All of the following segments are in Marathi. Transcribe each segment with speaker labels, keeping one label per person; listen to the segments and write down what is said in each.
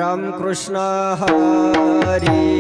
Speaker 1: राम कृष्ण हरी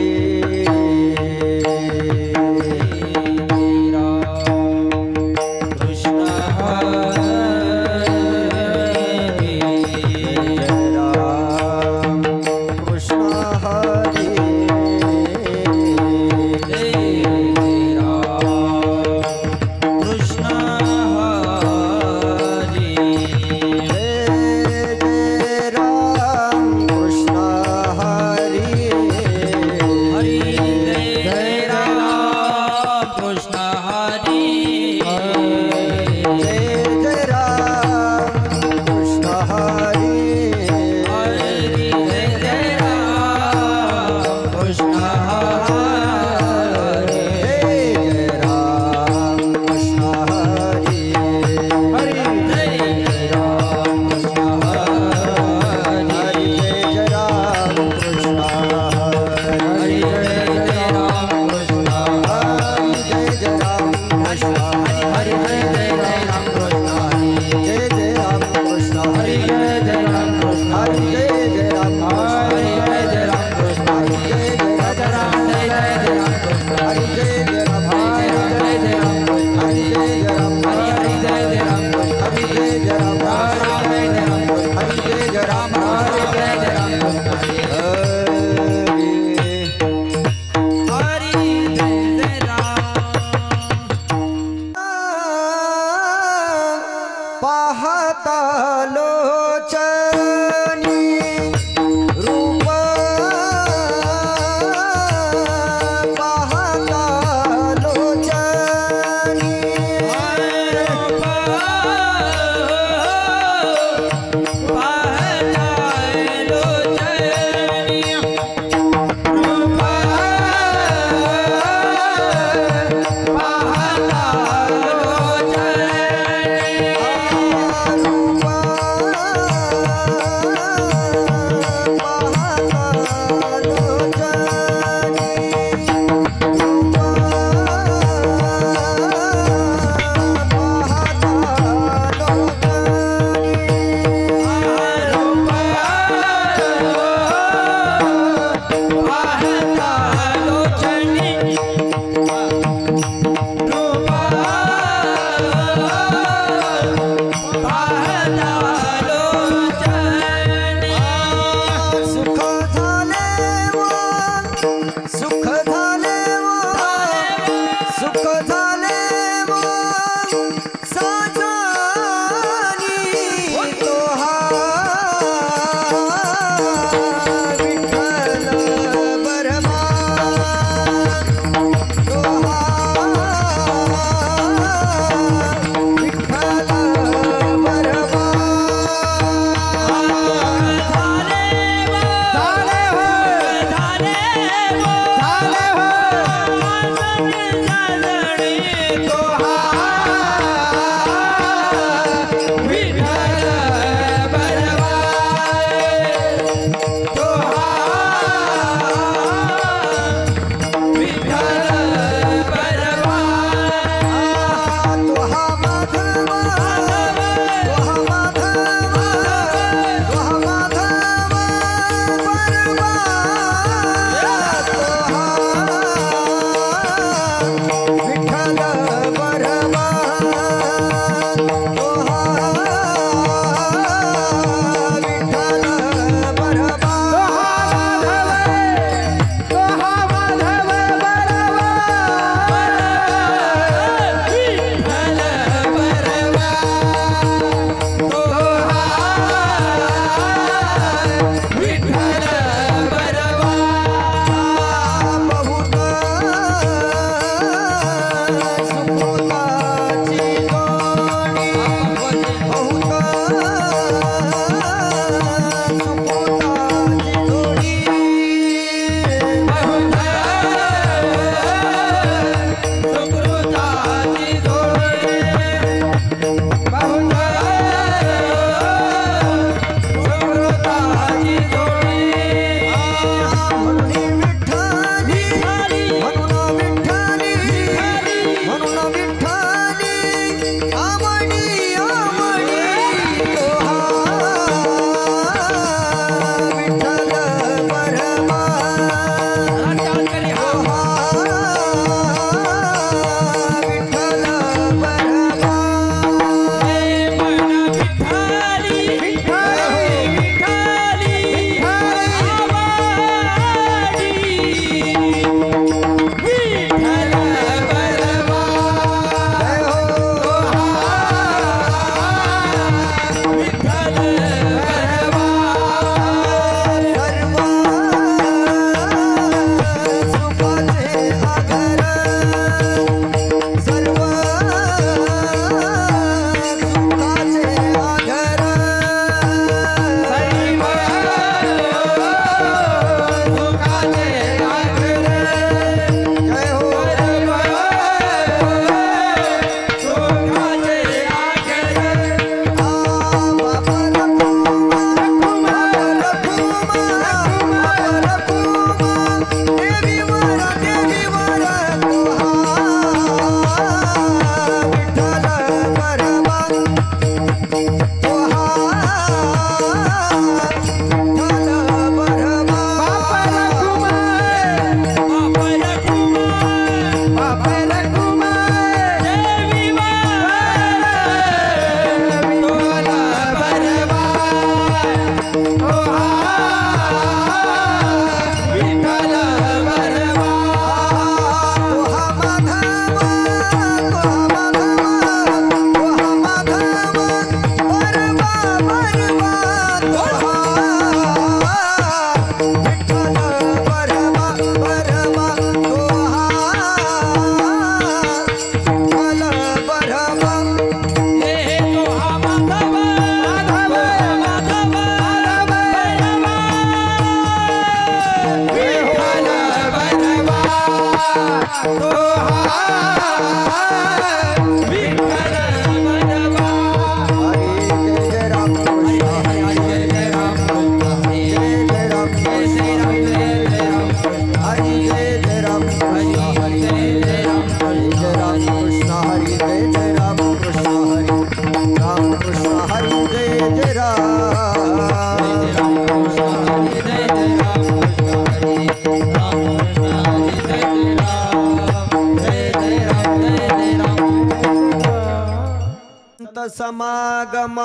Speaker 1: समागम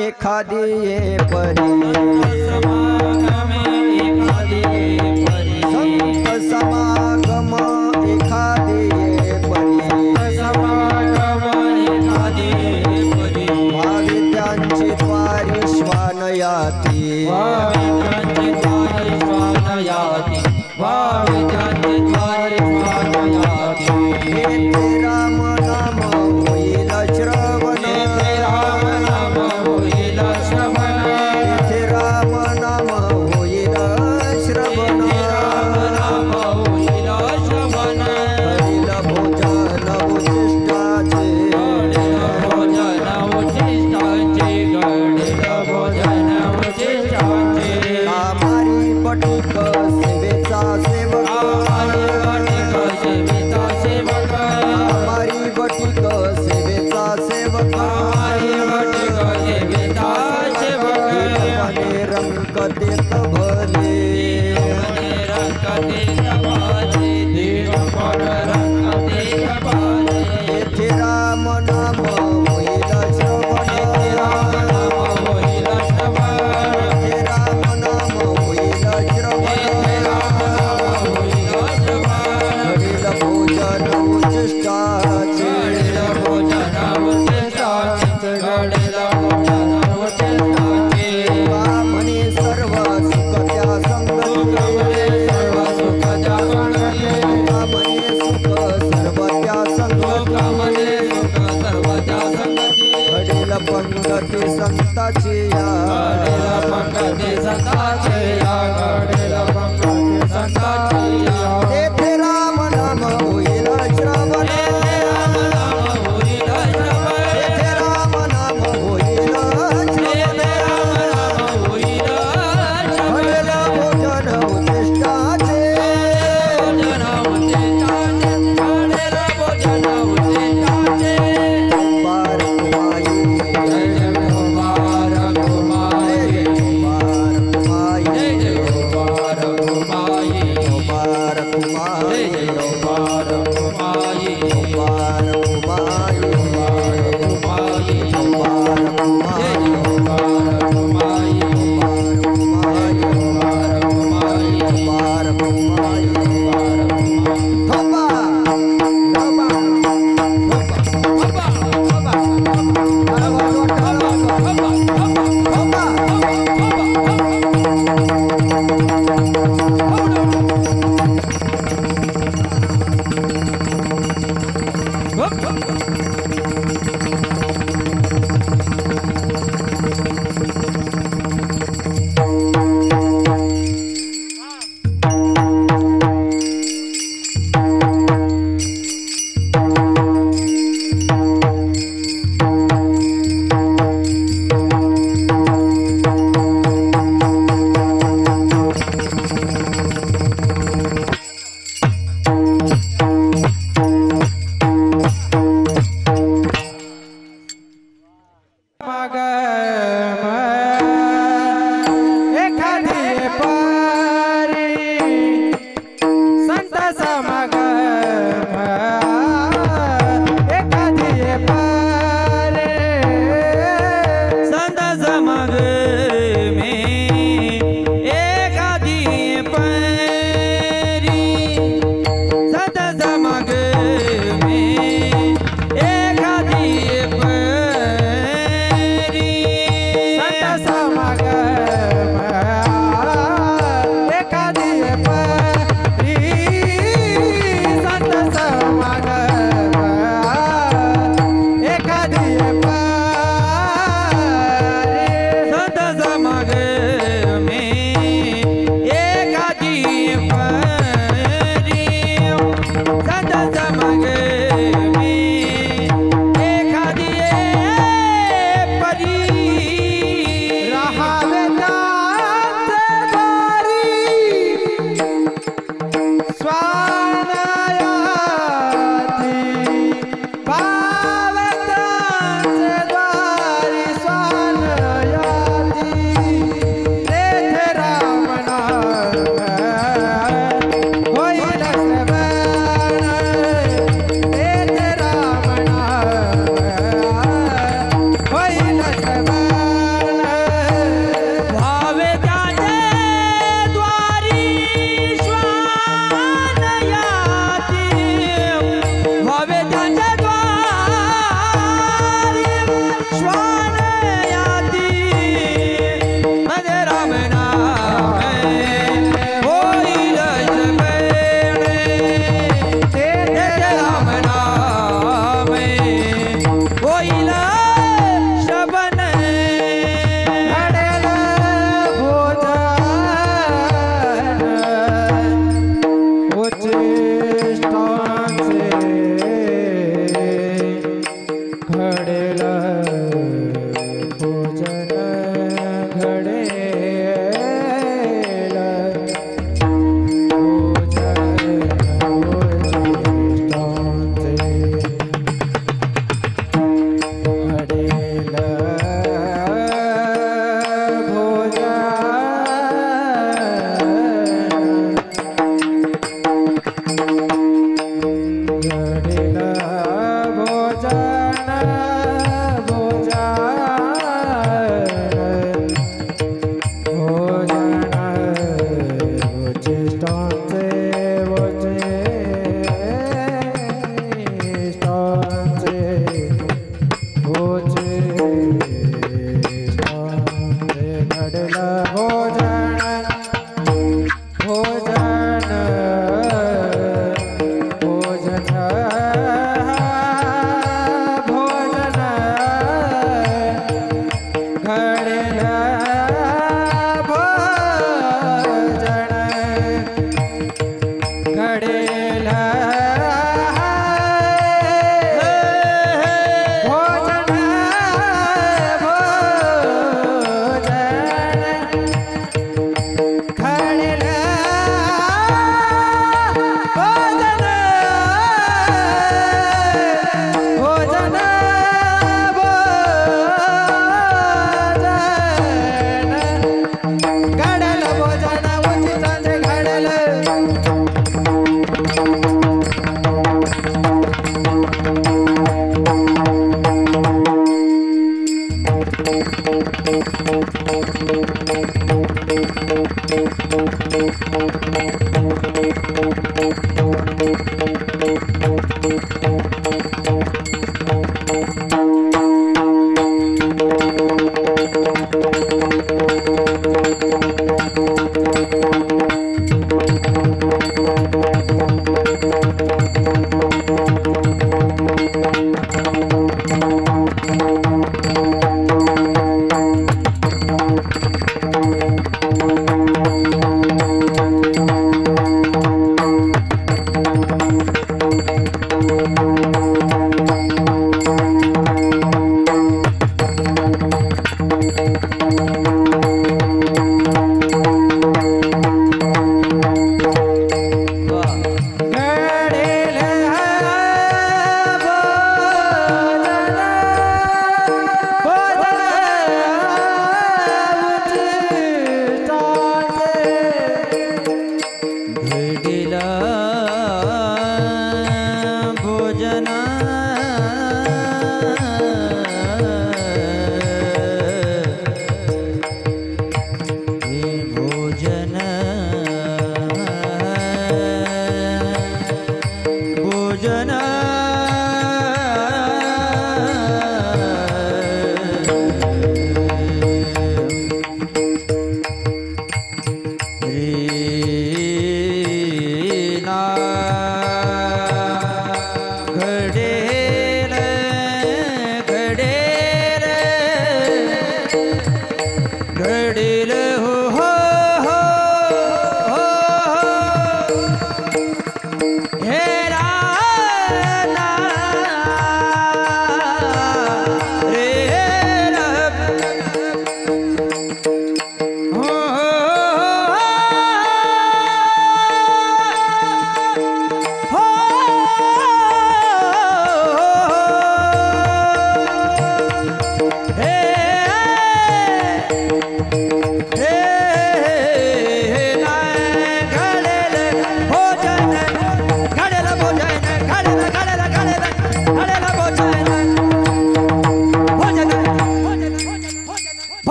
Speaker 1: एखादी ये परी संत समागम एखादी ये परी भावित्यांची द्वारी श्वानयाती राम नाम होईल श्रवण राम नाम होईल श्रवण हरिल भोजन उचिष्टाचे कामारी पटुक सेवेचा सेवक हमारी बटिक सेवेचा सेवक मने रंग देत भले येथे राम नाम होईल श्रवण येथे राम नाम होईल श्रवण हरिल भोजन उचिष्टाचे म्हणे सर्व पंगती संताची या
Speaker 2: घडेला पंगती संताची या घडेला पंगती संताची या
Speaker 1: तेथे राम नाम होईल श्रवण
Speaker 2: तेथे राम नाम होईल श्रवण
Speaker 1: तेथे राम नाम होईल श्रवण
Speaker 2: तेथे राम नाम होईल श्रवण
Speaker 1: घडेला भोजन उद्दिष्टाचे
Speaker 2: भोजन उद्दिष्टाचे घडेला भोजन उद्दिष्टाचे
Speaker 1: मुबारक माई
Speaker 2: जय जय मुबारक माई
Speaker 1: मुबारक माई
Speaker 2: जय जय मुबारक माई
Speaker 1: मुबारक माई
Speaker 2: जय जय मुबारक माई
Speaker 1: मुबारक माई
Speaker 2: मुबारक माई
Speaker 1: मुबारक
Speaker 2: जय
Speaker 1: माई
Speaker 2: जय मुबारक माई
Speaker 1: मुबारक माई
Speaker 2: मुबारक माई
Speaker 1: मुबारक माई
Speaker 2: मुबारक माई
Speaker 1: थोपा थोपा
Speaker 2: संत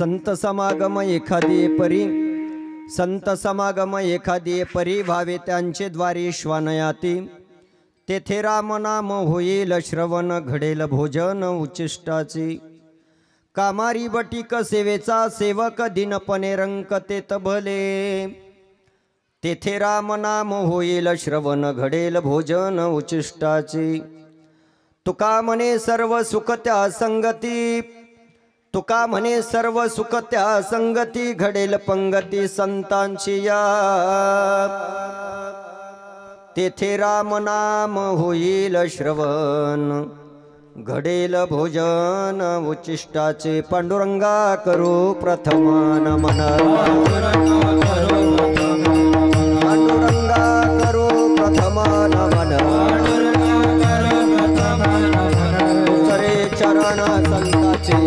Speaker 1: संत समागम एखादी परी भावे त्यांचे द्वारी श्वानयाती तेथे राम नाम होईल श्रवण घडेल भोजन उच्चिष्टाची कामारी बटिक सेवेचा सेवक दिनपणे रंक तेत भले तेथे राम नाम होईल श्रवण घडेल भोजन उच्चिष्टाची तुका म्हणे सर्व सुख त्या संगती तुका म्हणे सर्व सुख त्या संगती घडेल पंगती संतांची या तेथे राम नाम होईल श्रवण घडेल भोजन उच्चिष्टाचे पांडुरंगा करू प्रथम नमन पांडुरंगा करू प्रथम नमन दुसरे चरण संताचे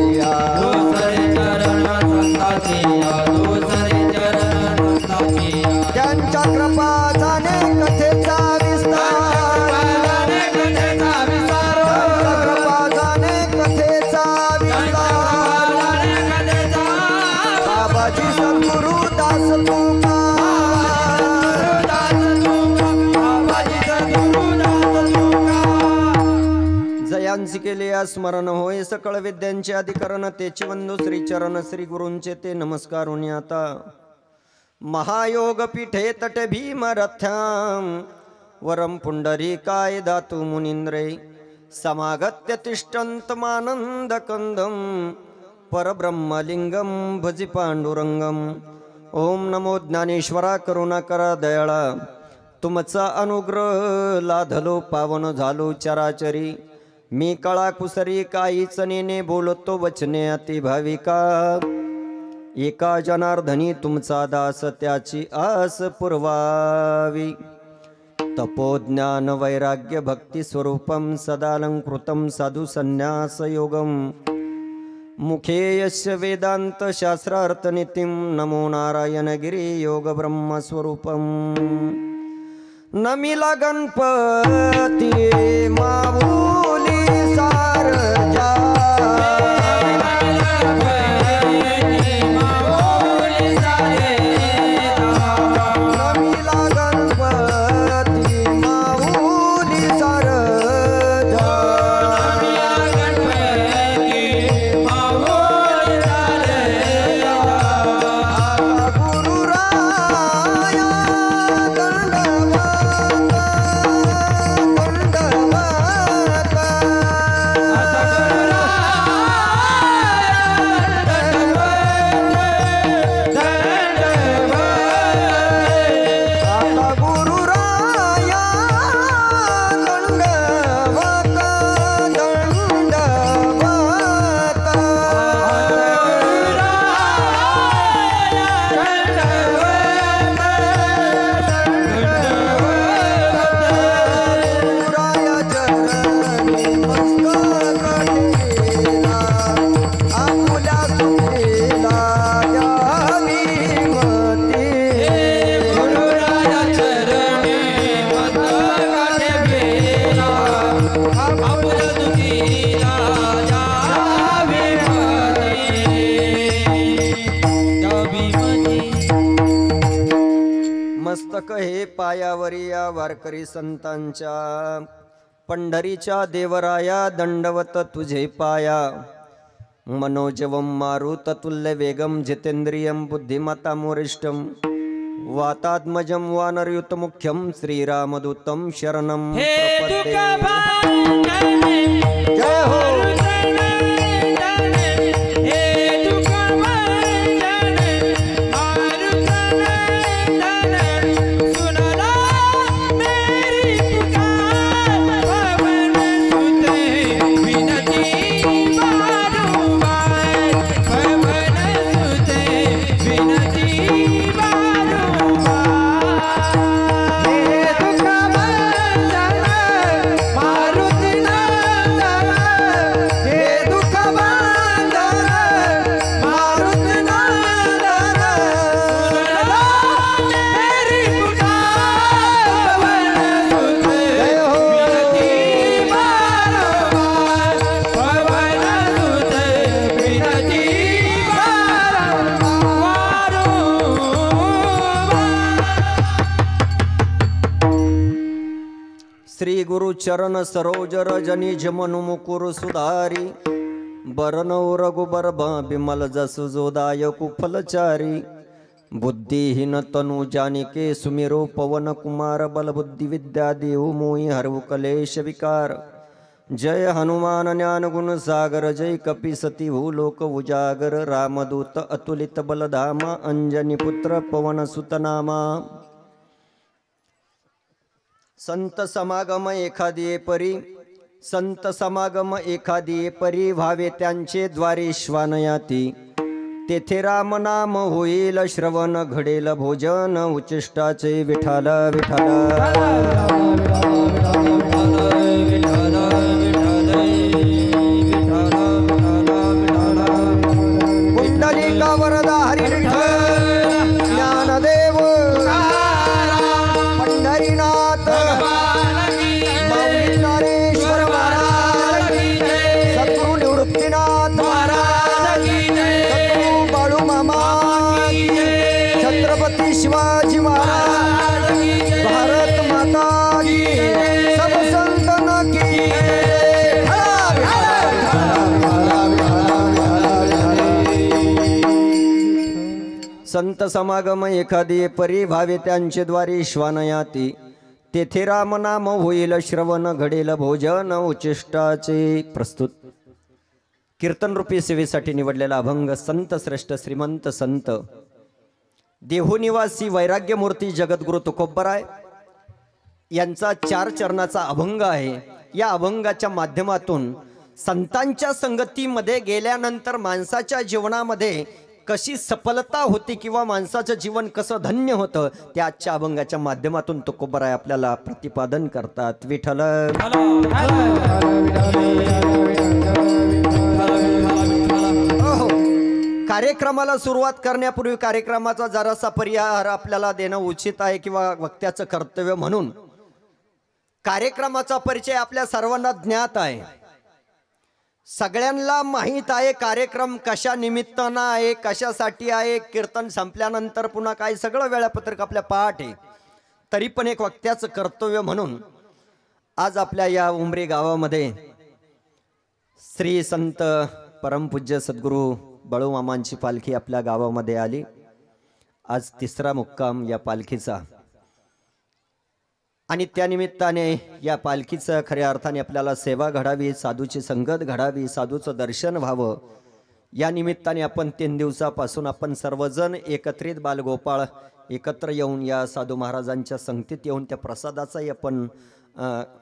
Speaker 1: त्यांच्या कृपा जाणे कथेचा विस्तार कृपा जाणे कथेचा विस्तार बाबाजी सद्गुरु दास जयांसी केले स्मरण होय सकळ विद्यांचे अधिकरण तेचे वंदू श्री चरण श्री गुरूंचे ते नमस्कारुनी आता महायोग पीठे तट भीम रथ्याम वरम पुंडरी काय दातु मुनींद्रे समागत्य तिष्ठन्तमानंद कंदम परब्रह्मलिंगम भजी पांडुरंगम ओम नमो ज्ञानेश्वरा करुणाकरा दयाळा तुमचा अनुग्रह लाधलो पावन झालो चराचरी मी कळा कुसरी काहीच नेने बोलतो वचने अति भाविका एका जनार्दनी तुमचा दास त्याची आस पुरवावी तपोज्ञान वैराग्य भक्ती स्वरूपम सदालंकृतम साधु संन्यास योगम मुखे यस्य वेदांत शास्त्रार्थ नितिम नमो नारायण गिरी योग ब्रह्म स्वरूपम नमिला गणपती माऊली सारजा मस्तक हे पायावरी या वारकरी संतांच्या पंढरीच्या देवराया दंडवत तुझे पाया मनोजवम मारुततुल्य वेगम जितेंद्रियम बुद्धिमतां वरिष्ठम वातात्मजं वानरयुतमुख्यं श्रीरामदूतं शरणं प्रपद्ये। जय हो श्री गुरु चरण सरोज रजनी जमनु मुकुर सुधारी बरन रघुबर बिमल जसु जोदाय कुफलचारी बुद्धिहीन तनु जानिके सुमिरो पवन कुमार बल बुद्धि विद्या देव मोहि हरवु कलेश विकार जय हनुमान ज्ञान गुण सागर जय कपीसती लोक उजागर रामदूत अतुलित बलधामा अंजनी पुत्र पवन सुतनामा संत समागम एखादी परी संत समागम एखादी परी व्हावे त्यांचे द्वारे श्वानयाती तेथे राम नाम होईल श्रवण घडेल भोजन उचिष्टाचे विठाल पुंडलिका वरदा हरी विठ्ठल ज्ञानदेव पंढरीनाथ माऊली नारेश्वर महाराज सद्गुरु निवृत्तीनाथ महाराज सद्गुरु बाळू मामा छत्रपती शिवाजी महाराज भारत माता की सब संतन की संत समागम एखादी परी भावे त्यांचे द्वारे श्वानयाती तेथे राम नाम होईल श्रवण घडेल भोजन उचिष्टाचे प्रस्तुत कीर्तन रूपी सेवेसाठी निवडलेला अभंग संत श्रेष्ठ श्रीमंत संत देहूनिवासी वैराग्यमूर्ती जगद्गुरु तुकोबराय यांचा 4 चरणाचा अभंग आहे। या अभंगाच्या माध्यमातून संतांच्या संगतीमध्ये गेल्यानंतर माणसाच्या जीवनामध्ये कशी सफलता होती किंवा माणसाचं जीवन कसं धन्य होतं त्या आजच्या अभंगाच्या माध्यमातून तुकोबराय आपल्याला प्रतिपादन करतात। विठ्ठल कार्यक्रमाला सुरुवात करण्यापूर्वी कार्यक्रमाचा जरासा परिहार आपल्याला देणं उचित आहे किंवा वक्त्याचं कर्तव्य म्हणून कार्यक्रमाचा परिचय आपल्या सर्वांना ज्ञात आहे, सगळ्यांना माहीत आहे कार्यक्रम कशा निमित्तानं आहे, कशासाठी आहे, कीर्तन संपल्यानंतर पुन्हा काय सगळं वेळापत्रक आपल्या पाठ आहे। तरी पण एक वक्त्याचं कर्तव्य म्हणून आज आपल्या या उमरी गावामध्ये श्री संत परमपूज्य सद्गुरू बाळू मामांची पालखी आपल्या गावामध्ये आली। आज 3रा मुक्काम या पालखीचा आणि त्या निमित्ताने या पालखीचं खऱ्या अर्थाने आपल्याला सेवा घडावी, साधूची संगत घडावी, साधूचं दर्शन व्हावं या निमित्ताने आपण 3 दिवसापासून आपण सर्वजण एकत्रित बालगोपाळ एकत्र येऊन या साधू महाराजांच्या संगतीत येऊन त्या प्रसादाचाही आपण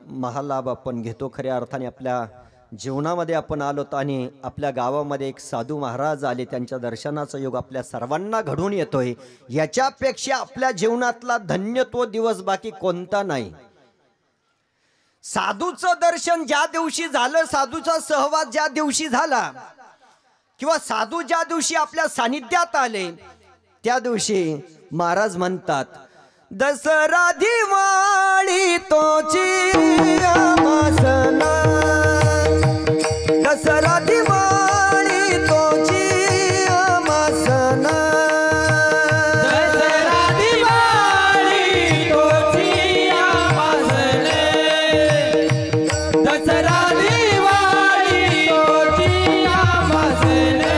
Speaker 1: महालाभ आपण घेतो। खऱ्या अर्थाने आपल्या जीवनामध्ये आपण आलोत आणि आपल्या गावामध्ये एक साधू महाराज आले, त्यांच्या दर्शनाचा योग आपल्या सर्वांना घडून येतोय। याच्यापेक्षा आपल्या जीवनातला धन्य तो दिवस बाकी कोणता नाही। साधूचं दर्शन ज्या दिवशी झालं, साधूचा सहवास ज्या दिवशी झाला किंवा साधू ज्या दिवशी आपल्या सानिध्यात आले त्या दिवशी महाराज म्हणतात, दसरा दिवाळी तोची आमासना, दसरा दिवाळी तोची आमासना,
Speaker 2: दसरा दिवाळी तोची आमासने, दसरा दिवाळी तोची आमासने,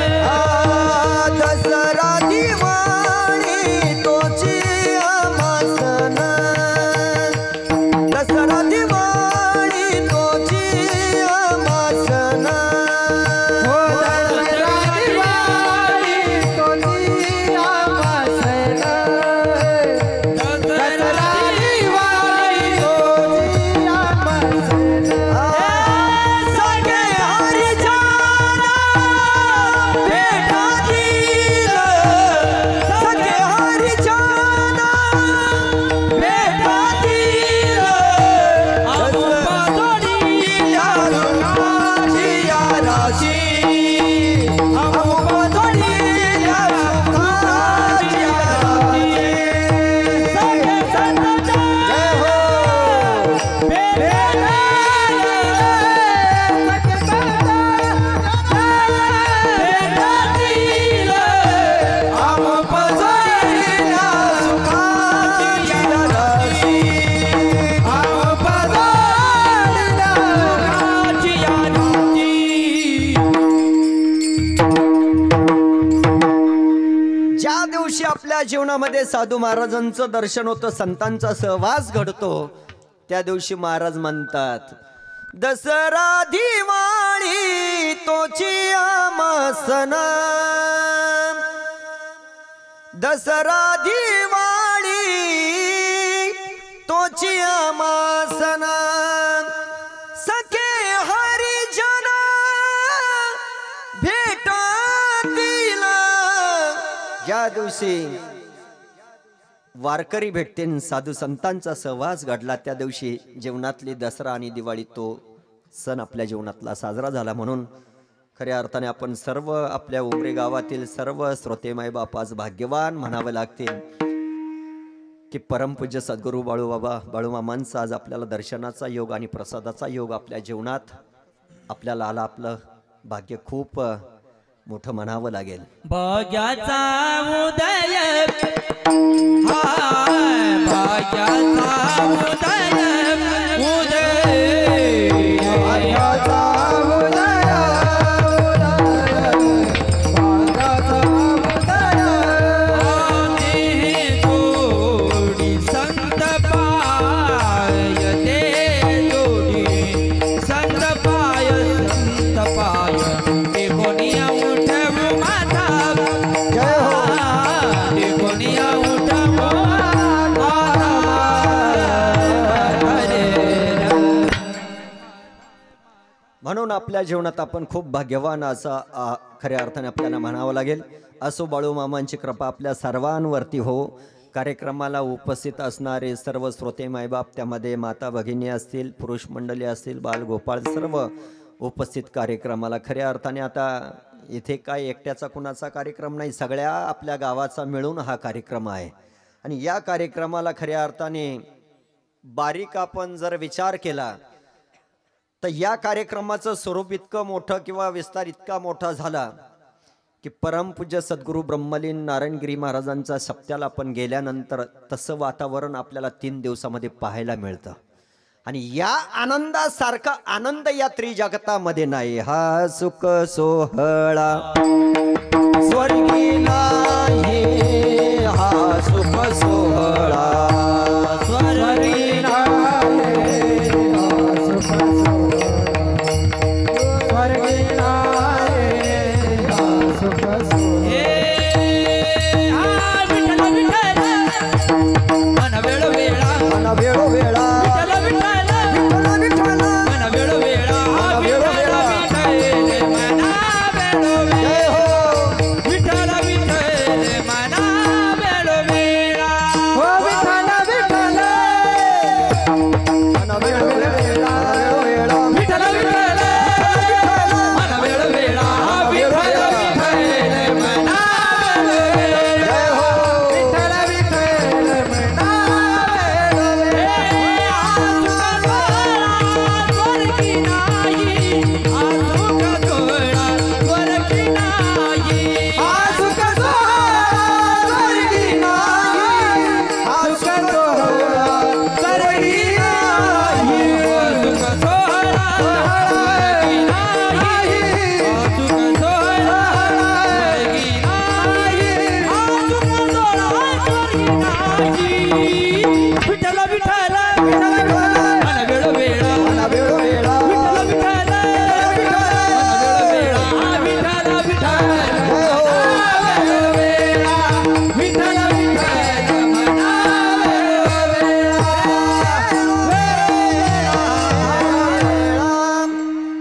Speaker 1: दसरा दिवाळी तोची आमासना, दसरा दिवाळी तोची आमासना। ज्या दिवशी आपल्या जीवनामध्ये साधू महाराजांचं दर्शन होतं, संतांचा सहवास घडतो, त्या दिवशी महाराज म्हणतात, दसरा दिवाळी तोची आमासन, दसरा दिवाळी तोची आमासन, सखे हरिजन भेटतील. ज्या दिवशी वारकरी भेटतील, साधू संतांचा सहवास घडला, त्या दिवशी जीवनातली दसरा आणि दिवाळी तो सण आपल्या जीवनातला साजरा झाला. म्हणून खऱ्या अर्थाने आपण सर्व आपल्या उमरे गावातील सर्व श्रोते माय बाप आज भाग्यवान म्हणावं लागतील की परमपूज्य सद्गुरू बाळूमामांचा आज आपल्याला दर्शनाचा योग आणि प्रसादाचा योग आपल्या जीवनात आपल्याला आला. आपलं भाग्य खूप मोठं म्हणावं लागेल.
Speaker 2: भाग्याचा उदय, भाग्याचा उदय, उदय, भाग्याचा उदय, भाग्याचा उदय, जोडी संत पाय दे, जोडी संत पाय, संत पाय ते कोणिया उठवू माथा,
Speaker 1: जय हो.
Speaker 2: ते कोणिया उठवू माथा.
Speaker 1: म्हणून आपल्या जीवनात आपण खूप भाग्यवान असं खऱ्या अर्थाने आपल्याला म्हणावं लागेल. असो बाळूमामांची कृपा आपल्या सर्वांवरती हो. कार्यक्रमाला उपस्थित असणारे सर्व श्रोते मायबाप, त्यामध्ये माता भगिनी असतील, पुरुष मंडळी असतील, बालगोपाळ, सर्व उपस्थित कार्यक्रमाला खऱ्या अर्थाने आता इथे काय एकट्याचा कुणाचा कार्यक्रम नाही, सगळ्या आपल्या गावाचा मिळून हा कार्यक्रम आहे. आणि या कार्यक्रमाला खऱ्या अर्थाने बारीक आपण जर विचार केला तर या कार्यक्रमाचं स्वरूप इतकं मोठं किंवा विस्तार इतका मोठा झाला की परमपूज्य सद्गुरू ब्रह्मलीन नारायणगिरी महाराजांचा सप्त्याला आपण गेल्यानंतर तसं वातावरण आपल्याला 3 दिवसामध्ये पाहायला मिळतं. आणि या आनंदासारखा आनंद या त्रिजगतामध्ये नाही. हा सुख सोहळा स्वर्गी नाही, हा सुख सोहळा
Speaker 2: स्वर्गी नाही, हा सुख स्वर्गी नाही, हा सुख विठ्ठल विठ्ठल मन वेळोवेळा,
Speaker 1: मन वेळोवेळा,
Speaker 2: विठ्ठल विठ्ठल
Speaker 1: विठ्ठल
Speaker 2: मन वेळोवेळा, विठ्ठल विठ्ठल मना वेळोवेळा,
Speaker 1: जय हो.
Speaker 2: विठ्ठल विठ्ठल मना वेळोवेळा, हो विठ्ठल विठ्ठल
Speaker 1: मन वेळोवेळा, वेळोवेळा,
Speaker 2: विठ्ठल विठ्ठल मन वेळोवेळा, विठ्ठल विठ्ठल मना वेळोवेळा,
Speaker 1: जय हो.
Speaker 2: विठ्ठल विठ्ठल मना वेळोवेळा. स्वर्गी नाही, सुख सोहळा स्वर्गी नाही, सुख सोहळा स्वर्गी नाही, सुख सोहळा स्वर्गी नाही, सुख सोहळा स्वर्गी नाही, सुख सोहळा स्वर्गी नाही, सुख सोहळा स्वर्गी नाही. विठ्ठल विठ्ठल विठ्ठल मन वेळोवेळा,
Speaker 1: मन वेळोवेळा,
Speaker 2: विठ्ठल विठ्ठल मन वेळोवेळा, विठ्ठल विठ्ठल वेळोवेळा, विठ्ठल विठ्ठल मना वेळोवेळा.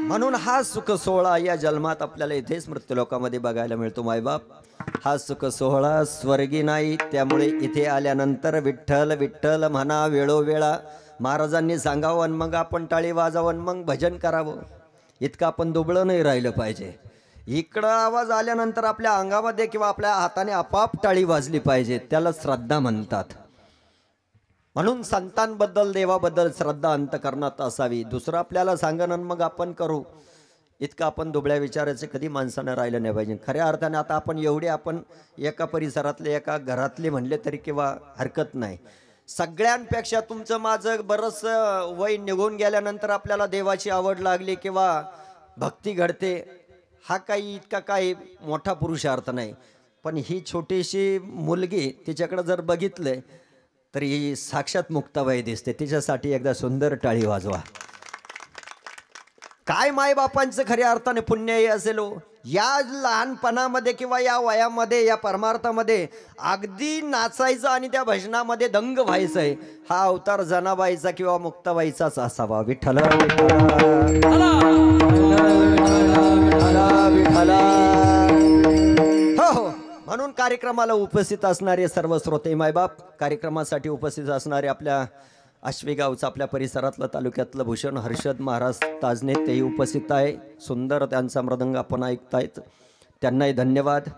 Speaker 1: म्हणून हा सुख सोहळा या जन्मात आपल्याला इथेच मृत्यूलोकामध्ये बघायला मिळतो. मायबाप, हा सुख सोहळा स्वर्गी नाही, त्यामुळे इथे आल्यानंतर विठ्ठल विठ्ठल म्हणा वेळोवेळा. महाराजांनी सांगावं आणि मग आपण टाळी वाजावं, मग भजन करावं. इतकं आपण दुबळं नाही राहिलं पाहिजे. इकडं आवाज आल्यानंतर आपल्या अंगामध्ये किंवा आपल्या हाताने आपाप टाळी वाजली पाहिजे, त्याला श्रद्धा म्हणतात. म्हणून संतांबद्दल, देवाबद्दल श्रद्धा अंतकरणात असावी. दुसरं आपल्याला सांगणं आणि मग आपण करू, इतकं आपण दुबळ्या विचारायचं कधी माणसानं राहिलं नाही पाहिजे. खऱ्या अर्थाने आता आपण एवढे आपण एका परिसरातले एका घरातले म्हणले तरी किंवा हरकत नाही. सगळ्यांपेक्षा तुमचं माझं बरंच वय निघून गेल्यानंतर आपल्याला देवाची आवड लागली किंवा भक्ती घडते, हा काही इतका काही मोठा पुरुषार्थ नाही. पण ही छोटीशी मुलगी तिच्याकडे जर बघितलं तर ही साक्षात मुक्ताबाई दिसते. तिच्यासाठी एकदा सुंदर टाळी वाजवा. काय मायबापांचं खऱ्या अर्थाने पुण्यही असेल हो. या लहानपणामध्ये किंवा या वयामध्ये या परमार्थामध्ये अगदी नाचायचं आणि त्या भजनामध्ये दंग व्हायचंय. हा अवतार जनाबाईचा किंवा मुक्ताबाईचाच असावा. विठ्ठल हो हो. म्हणून कार्यक्रमाला उपस्थित असणारे सर्व श्रोते मायबाप, कार्यक्रमासाठी उपस्थित असणारे आपल्या आश्वेगावचं आपल्या परिसरातलं तालुक्यातलं भूषण हर्षद महाराज ताजने तेही उपस्थित आहे. सुंदर त्यांचा मृदंग आपण ऐकतायत, त्यांनाही धन्यवाद.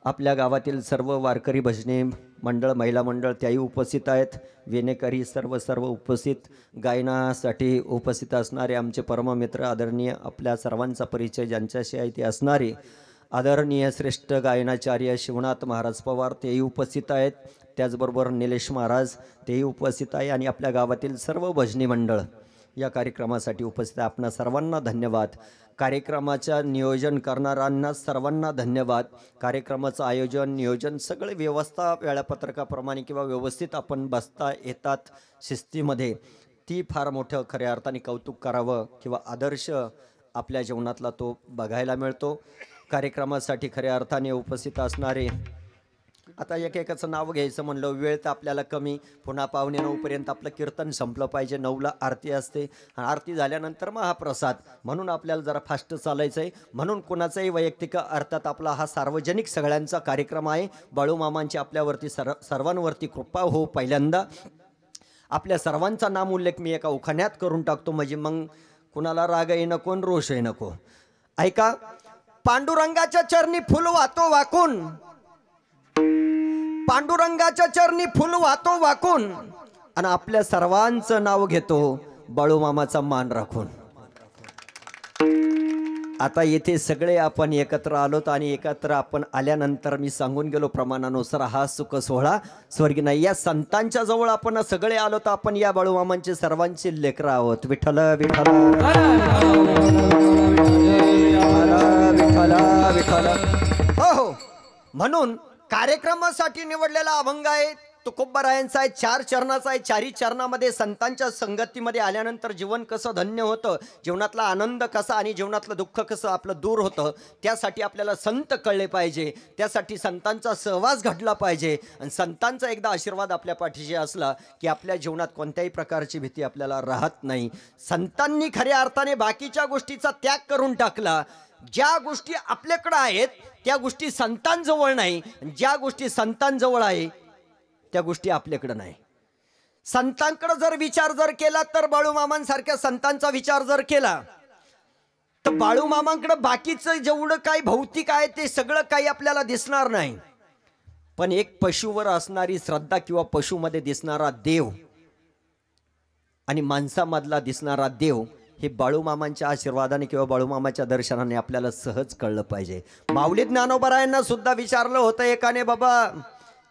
Speaker 1: आपल्या गावातील सर्व वारकरी भजनी मंडळ महिला मंडळ त्याही उपस्थित आहेत. वेनेकरी सर्व उपस्थित, गायनासाठी उपस्थित असणारे आमचे परममित्र आदरणीय आपल्या सर्वांचा परिचय ज्यांच्याशी आहे ते असणारे आदरणीय श्रेष्ठ गायनाचार्य शिवनाथ महाराज पवार तेही उपस्थित आहेत. त्याचबरोबर निलेश महाराज तेही उपस्थित आहे आणि आपल्या गावातील सर्व भजनी मंडळ या कार्यक्रमासाठी उपस्थित आहे. आपणा सर्वांना धन्यवाद. कार्यक्रमाच्या नियोजन करणाऱ्यांना सर्वांना धन्यवाद. कार्यक्रमाचं आयोजन नियोजन सगळे व्यवस्था वेळापत्रकाप्रमाणे किंवा व्यवस्थित आपण बसता येतात शिस्तीमध्ये, ती फार मोठं खऱ्या अर्थाने कौतुक करावं किंवा आदर्श आपल्या जीवनातला तो बघायला मिळतो. कार्यक्रमासाठी खऱ्या अर्थाने उपस्थित असणारे, आता एकेकाचं नाव घ्यायचं म्हणलं वेळ तर आपल्याला कमी, पुन्हा पावणे 9पर्यंत आपलं कीर्तन संपलं पाहिजे. 9ला आरती असते, आरती झाल्यानंतर महाप्रसाद, म्हणून आपल्याला जरा फास्ट चालायचं आहे. म्हणून कुणाचाही वैयक्तिक अर्थात आपला हा सार्वजनिक सगळ्यांचा कार्यक्रम आहे. बाळूमामांची आपल्यावरती सर्वांवरती कृपा हो. पहिल्यांदा आपल्या सर्वांचा नाम उल्लेख मी एका उखाण्यात करून टाकतो, म्हणजे मग कुणाला रागही नको आणि रोषही नको. ऐका. पांडुरंगाच्या चरणी फुल वाहतो वाकून, पांडुरंगाच्या चरणी फुल वाहतो वाकून, आणि आपल्या सर्वांचं नाव घेतो बाळूमामाचा मान राखून. आता येथे सगळे आपण एकत्र आलोत आणि एकत्र आपण आल्यानंतर मी सांगून गेलो प्रमाणानुसार हा सुख सोहळा स्वर्गीय नाही. या संतांच्या जवळ आपण सगळे आलोत. आपण या बाळूमामांचे सर्वांचे लेकरं आहोत. विठ्ठल विठ्ठल विठ्ठल. हो हो. म्हणून कार्यक्रमासाठी निवडलेला अभंग आहे तुकोबारायांचा आहे. 4 चरणाचा आहे. 4ही चरणामध्ये संतांच्या संगतीमध्ये आल्यानंतर जीवन कसं धन्य होतं, जीवनातला आनंद कसा आणि जीवनातलं दुःख कसं आपलं दूर होतं, त्यासाठी आपल्याला संत कळले पाहिजे, त्यासाठी संतांचा सहवास घडला पाहिजे. आणि संतांचा एकदा आशीर्वाद आपल्या पाठीशी असला की आपल्या जीवनात कोणत्याही प्रकारची भीती आपल्याला राहत नाही. संतांनी खऱ्या अर्थाने बाकीच्या गोष्टीचा त्याग करून टाकला. ज्या गोष्टी आपल्याकडे आहेत त्या गोष्टी संतांजवळ नाही, ज्या गोष्टी संतांजवळ आहे त्या गोष्टी आपल्याकडे नाही. संतांकडे जर विचार जर केला तर बाळूमामांसारख्या संतांचा विचार जर केला तर बाळूमामांकडे बाकीचं जेवढं काही भौतिक आहे ते सगळं काही आपल्याला दिसणार नाही. पण एक पशुवर असणारी श्रद्धा किंवा पशुमध्ये दिसणारा देव आणि माणसामधला दिसणारा देव हे बाळूमामांच्या आशीर्वादाने किंवा बाळूमामाच्या दर्शनाने आपल्याला सहज कळलं पाहिजे. माऊली ज्ञानोबरायांना सुद्धा विचारलं होतं एकाने, बाबा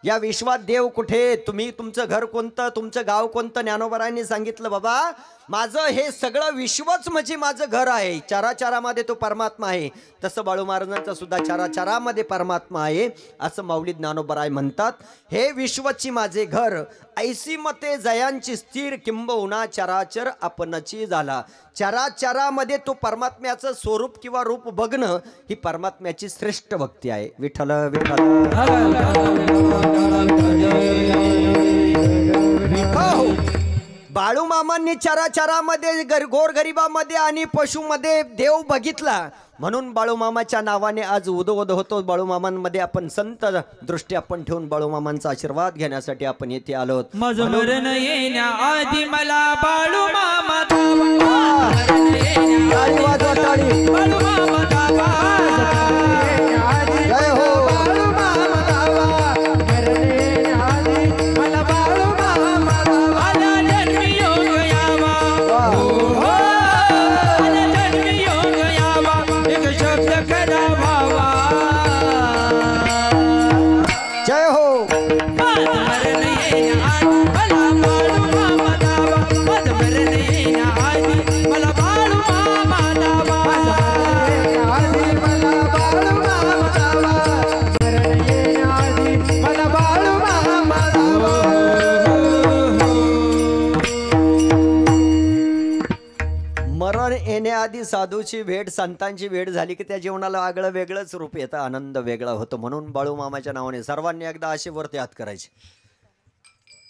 Speaker 1: या विश्वात देव कुठे, तुम्ही तुमचं घर कोणतं, तुमचं गाव कोणतं? ज्ञानोबरायांनी सांगितलं, बाबा माझं हे सगळं विश्वच म्हणजे माझं घर आहे. चराचरामध्ये तो परमात्मा आहे. तसं बाळू महाराजांचा सुद्धा चराचरामध्ये परमात्मा आहे असं माऊली ज्ञानोबराय म्हणतात. हे विश्वची माझे घर, ऐसी मते जयांची स्थिर, किंबहुना चराचर आपणची झाला. चराचरामध्ये तो परमात्म्याचं स्वरूप किंवा रूप बघणं ही परमात्म्याची श्रेष्ठ भक्ती आहे. विठ्ठल विठ्ठल. हो, बाळूमामांनी चराचरामध्ये गोरगरिबामध्ये आणि पशुमध्ये देव बघितला, म्हणून बाळूमामाच्या नावाने आज उदो होतो. बाळूमामांमध्ये आपण संत दृष्टी आपण ठेवून बाळूमामांचा आशीर्वाद घेण्यासाठी आपण येथे आलो.
Speaker 2: माझं मरण येण्या आधी मला बाळूमामा
Speaker 1: जय हो. एखादी साधूची भेट संतांची भेट झाली की त्या जीवनाला आगळं वेगळंच रूप येतं, आनंद वेगळा होतो. म्हणून बाळूमामाच्या नावाने सर्वांनी एकदा असे वरती हात करायचे.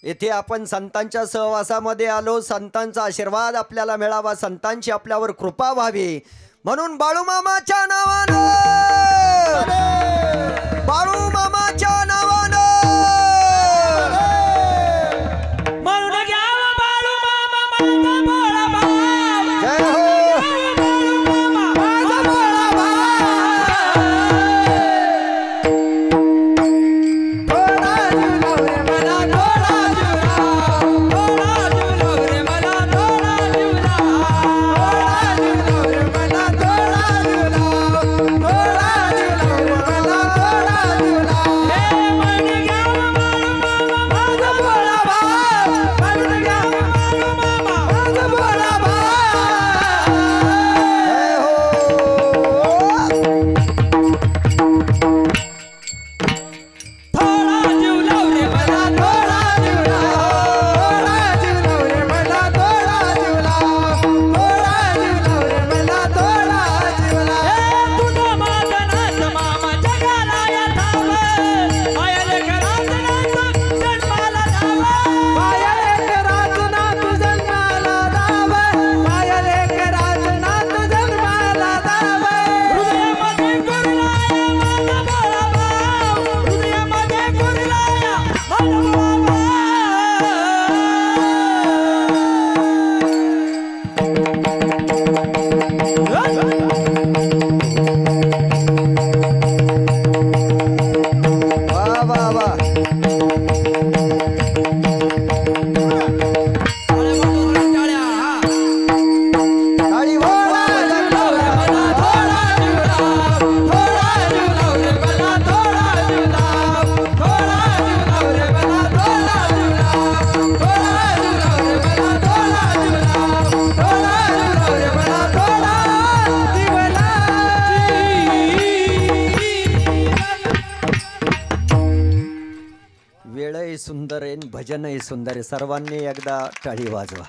Speaker 1: येथे आपण संतांच्या सहवासामध्ये आलो, संतांचा आशीर्वाद आपल्याला मिळावा, संतांची आपल्यावर कृपा व्हावी म्हणून बाळूमामाच्या नावानं, बाळूमामाच्या नावानं
Speaker 2: म्हणून घ्यावा बाळूमामा माझा भोळा भाऊ.
Speaker 1: जय हो.
Speaker 2: बाळूमामा माझा भोळा
Speaker 1: सुंदर आहे, भजनही सुंदर आहे. सर्वांनी एकदा टाळी वाजवा.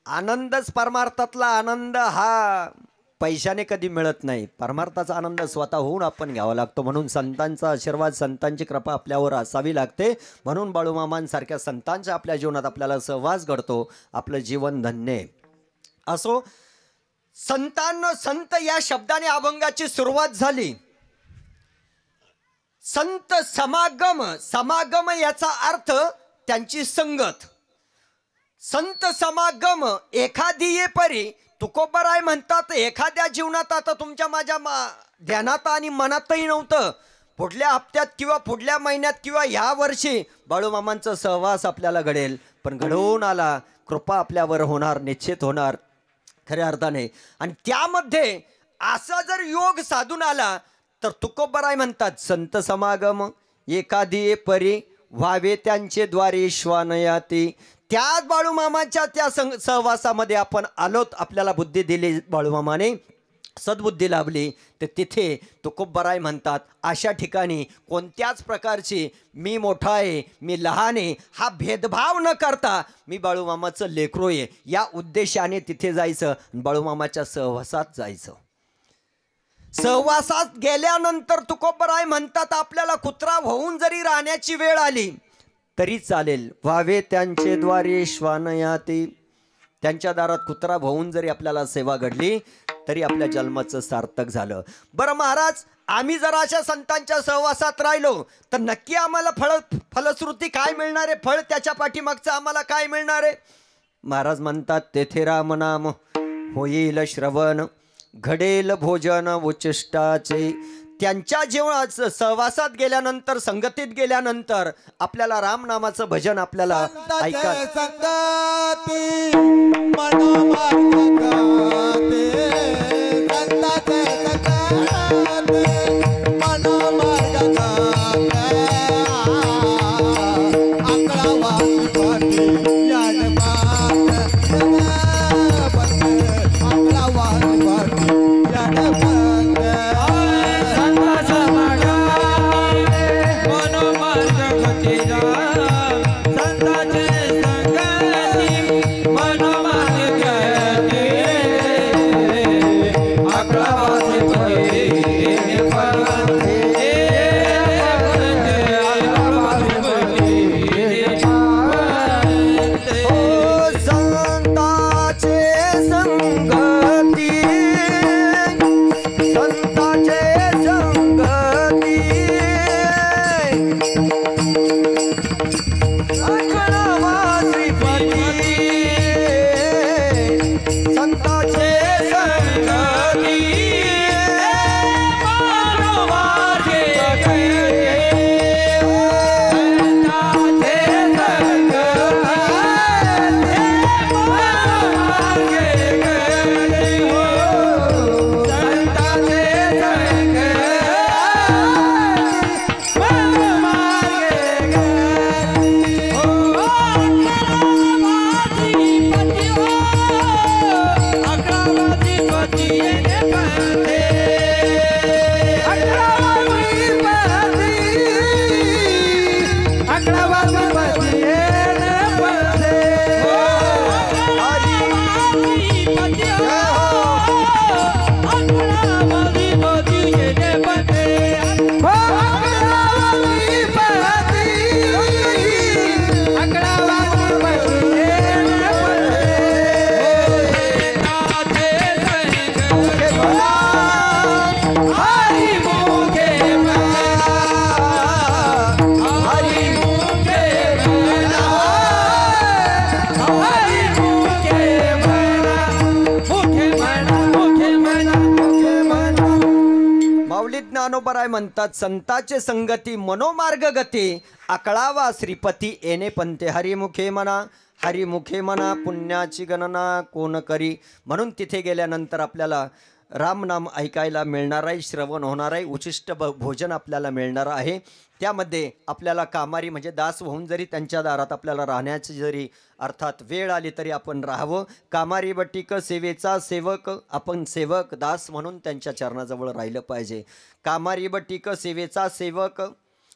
Speaker 1: आनंदच परमार्थातला आनंद हा पैशाने कधी मिळत नाही. परमार्थाचा आनंद स्वतःहून आपण घ्यावा लागतो. म्हणून संतांचा आशीर्वाद, संतांची कृपा आपल्यावर असावी लागते. म्हणून बाळूमामांसारख्या संतांचा आपल्या जीवनात आपल्याला सहवास घडतो. आपलं जीवन धन्य असो. संतांना संत या शब्दाने अभंगाची सुरुवात झाली. संत समागम, समागम याचा अर्थ त्यांची संगत. संत समागम एखादी ये परी. तुकोबराय म्हणतात एखाद्या जीवनात आता तुमच्या माझ्या ध्यानात आणि मनातही नव्हतं, पुढल्या हप्त्यात किंवा पुढल्या महिन्यात किंवा ह्या वर्षी बाळूमामांचा सहवास आपल्याला घडेल. पण घडवून आला, कृपा आपल्यावर होणार, निश्चित होणार खऱ्या अर्थाने. आणि त्यामध्ये असा जर योग साधून आला तर तुकोबराय म्हणतात संत समागम एखादी परी व्हावे त्यांचे द्वारे श्वानयाती. त्याच बाळूमामाच्या त्या सहवासामध्ये आपण आलोत. आपल्याला बुद्धी दिली बाळूमामाने, सद्बुद्धी लाभली. तर तिथे तुकोबराय म्हणतात अशा ठिकाणी कोणत्याच प्रकारची मी मोठा आहे मी लहान आहे हा भेदभाव न करता मी बाळूमामाचं लेकरू आहे या उद्देशाने तिथे जायचं, बाळूमामाच्या सहवासात जायचं. सहवासात गेल्यानंतर तुकोबराय म्हणतात आपल्याला कुत्रा होऊन जरी राहण्याची वेळ आली तरी चालेल. व्हावे त्यांचे द्वारे श्वानयाती. त्यांच्या दारात कुत्रा होऊन जरी आपल्याला सेवा घडली तरी आपल्या जन्माचं सार्थक झालं. बरं महाराज, आम्ही जर अशा संतांच्या सहवासात राहिलो तर नक्की आम्हाला फलश्रुती काय मिळणार आहे, फळ त्याच्या पाठीमागचं आम्हाला काय मिळणार आहे. महाराज म्हणतात तेथे राम नाम होईल श्रवण घडेल भोजन उच्चिष्टाचे. त्यांच्या जेव्हा सहवासात गेल्यानंतर, संगतीत गेल्यानंतर आपल्याला रामनामाचं भजन आपल्याला ऐकायचं.
Speaker 2: संतांचे संगती मनोमार्ग
Speaker 1: तुकोबाराय म्हणतात, संताचे संगती मनोमार्ग गती, आकळावा श्रीपती येणे पंते. हरिमुखे म्हणा, हरिमुखे म्हणा, पुण्याची गणना कोण करी. म्हणून तिथे गेल्यानंतर आपल्याला रामनाम ऐकायला मिळणार आहे, श्रवण होणार आहे, उचिष्ट भोजन आपल्याला मिळणार आहे. त्यामध्ये आपल्याला कामारी म्हणजे दास होऊन जरी त्यांच्या दारात आपल्याला राहण्याची जरी अर्थात वेळ आली तरी आपण राहावं. कामारी बटिक सेवेचा सेवक, आपण सेवक दास म्हणून त्यांच्या चरणाजवळ राहिलं पाहिजे. कामारी बटिक सेवेचा सेवक,